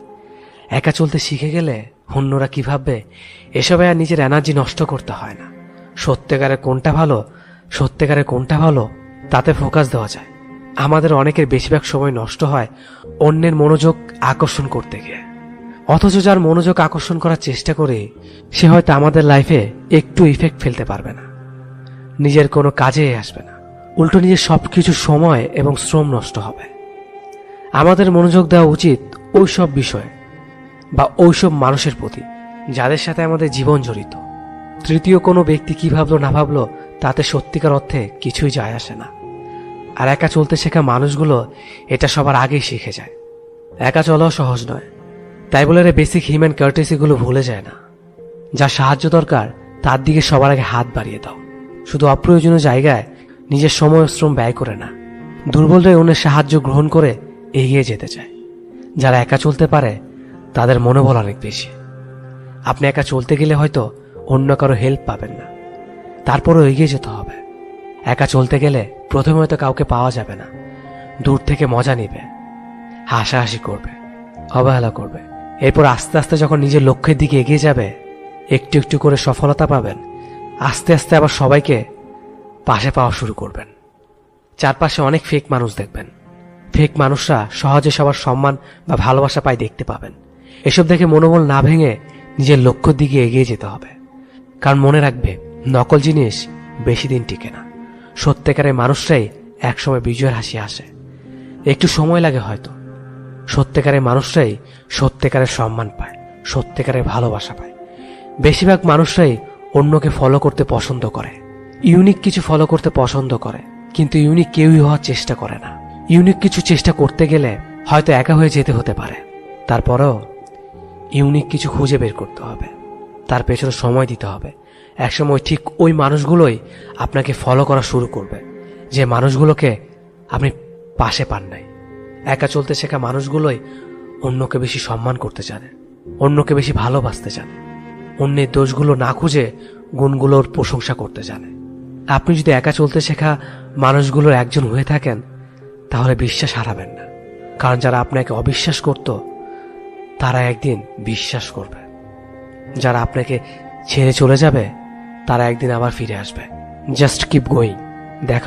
একা চলতে শিখে গেলে অন্যরা কি ভাববে এসবে আর নিজের এনার্জি নষ্ট করতে হয় না। সত্যিকারের কোনটা ভালো তাতে ফোকাস দেওয়া যায়। আমাদের অনেকের বেশিরভাগ সময় নষ্ট হয় অন্যের মনোযোগ আকর্ষণ করতে গিয়ে। অথচ যার মনোযোগ আকর্ষণ করার চেষ্টা করে, সে হয়তো আমাদের লাইফে একটু ইফেক্ট ফেলতে পারবে না, নিজের কোনো কাজে আসবে না, উল্টো নিজের সবকিছু সময় এবং শ্রম নষ্ট হবে। আমাদের মনোযোগ দেওয়া উচিত ওইসব বিষয়ে বা ওইসব মানুষের প্রতি যাদের সাথে আমাদের জীবন জড়িত, তৃতীয় কোনো ব্যক্তি কি ভাবলো না ভাবলো তাতে সত্যিকার অর্থে কিছুই যায় আসে না। আর একা চলতে শেখা মানুষগুলো এটা সবার আগেই শিখে যায়। একা চলাও সহজ নয়, তাই বলে বেসিক হিউম্যান কার্টেসিগুলো ভুলে যায় না। যার সাহায্য দরকার তার দিকে সবার আগে হাত বাড়িয়ে দাও। শুধু অপ্রয়োজনীয় জায়গায় নিজের সময় ও শ্রম ব্যয় করে না। দুর্বলরাই অন্যের সাহায্য গ্রহণ করে এগিয়ে যেতে চায়। যারা একা চলতে পারে তাদের মনোবল অনেক বেশি। আপনি একা চলতে গেলে হয়তো অন্য কারো হেল্প পাবেন না, তারপরও এগিয়ে যেতে হবে। একা চলতে গেলে প্রথমে হয়তো কাউকে পাওয়া যাবে না, দূর থেকে মজা নিবে, হাসাহাসি করবে, অবহেলা করবে। এরপর আস্তে আস্তে যখন নিজের লক্ষ্যের দিকে এগিয়ে যাবে, একটু একটু করে সফলতা পাবেন, আস্তে আস্তে আবার সবাইকে পাশে পাওয়া শুরু করবেন। চারপাশে অনেক ফেক মানুষ দেখবেন। ফেক মানুষরা সহজে সবার সম্মান বা ভালোবাসা পায় দেখতে পাবেন। এসব দেখে মনোবল না ভেঙে নিজের লক্ষ্যের দিকে এগিয়ে যেতে হবে। কারণ মনে রাখবে, নকল জিনিস বেশি দিন টিকে না। সত্যিকারের মানুষরাই একসময় বিজয়ের হাসি আসে। একটু সময় লাগে হয়তো। সত্যিকারের মানুষরাই সত্যিকারের সম্মান পায়, সত্যিকারের ভালোবাসা পায়। বেশিরভাগ মানুষরাই অন্যকে ফলো করতে পছন্দ করে, ইউনিক কিছু ফলো করতে পছন্দ করে, কিন্তু ইউনিক কেউই হওয়ার চেষ্টা করে না। ইউনিক কিছু চেষ্টা করতে গেলে হয়তো একা হয়ে যেতে হতে পারে, তারপরেও ইউনিক কিছু খুঁজে বের করতে হবে, তার পেছনে সময় দিতে হবে। একসময় ঠিক ওই মানুষগুলোই আপনাকে ফলো করা শুরু করবে, যে মানুষগুলোকে আপনি পাশে পান নাই। একা চলতে শেখা মানুষগুলোই অন্যকে বেশি সম্মান করতে জানে, অন্যকে বেশি ভালোবাসতে জানে, অন্যের দোষগুলো না খুঁজে গুণগুলোর প্রশংসা করতে জানে। আপনি যদি একা চলতে শেখা মানুষগুলোর একজন হয়ে থাকেন, তাহলে বিশ্বাস হারাবেন না। কারণ যারা আপনাকে অবিশ্বাস করত, তারা একদিন বিশ্বাস করবে। যারা আপনাকে ছেড়ে চলে যাবে, তারা একদিন আবার ফিরে আসবে। Just keep going.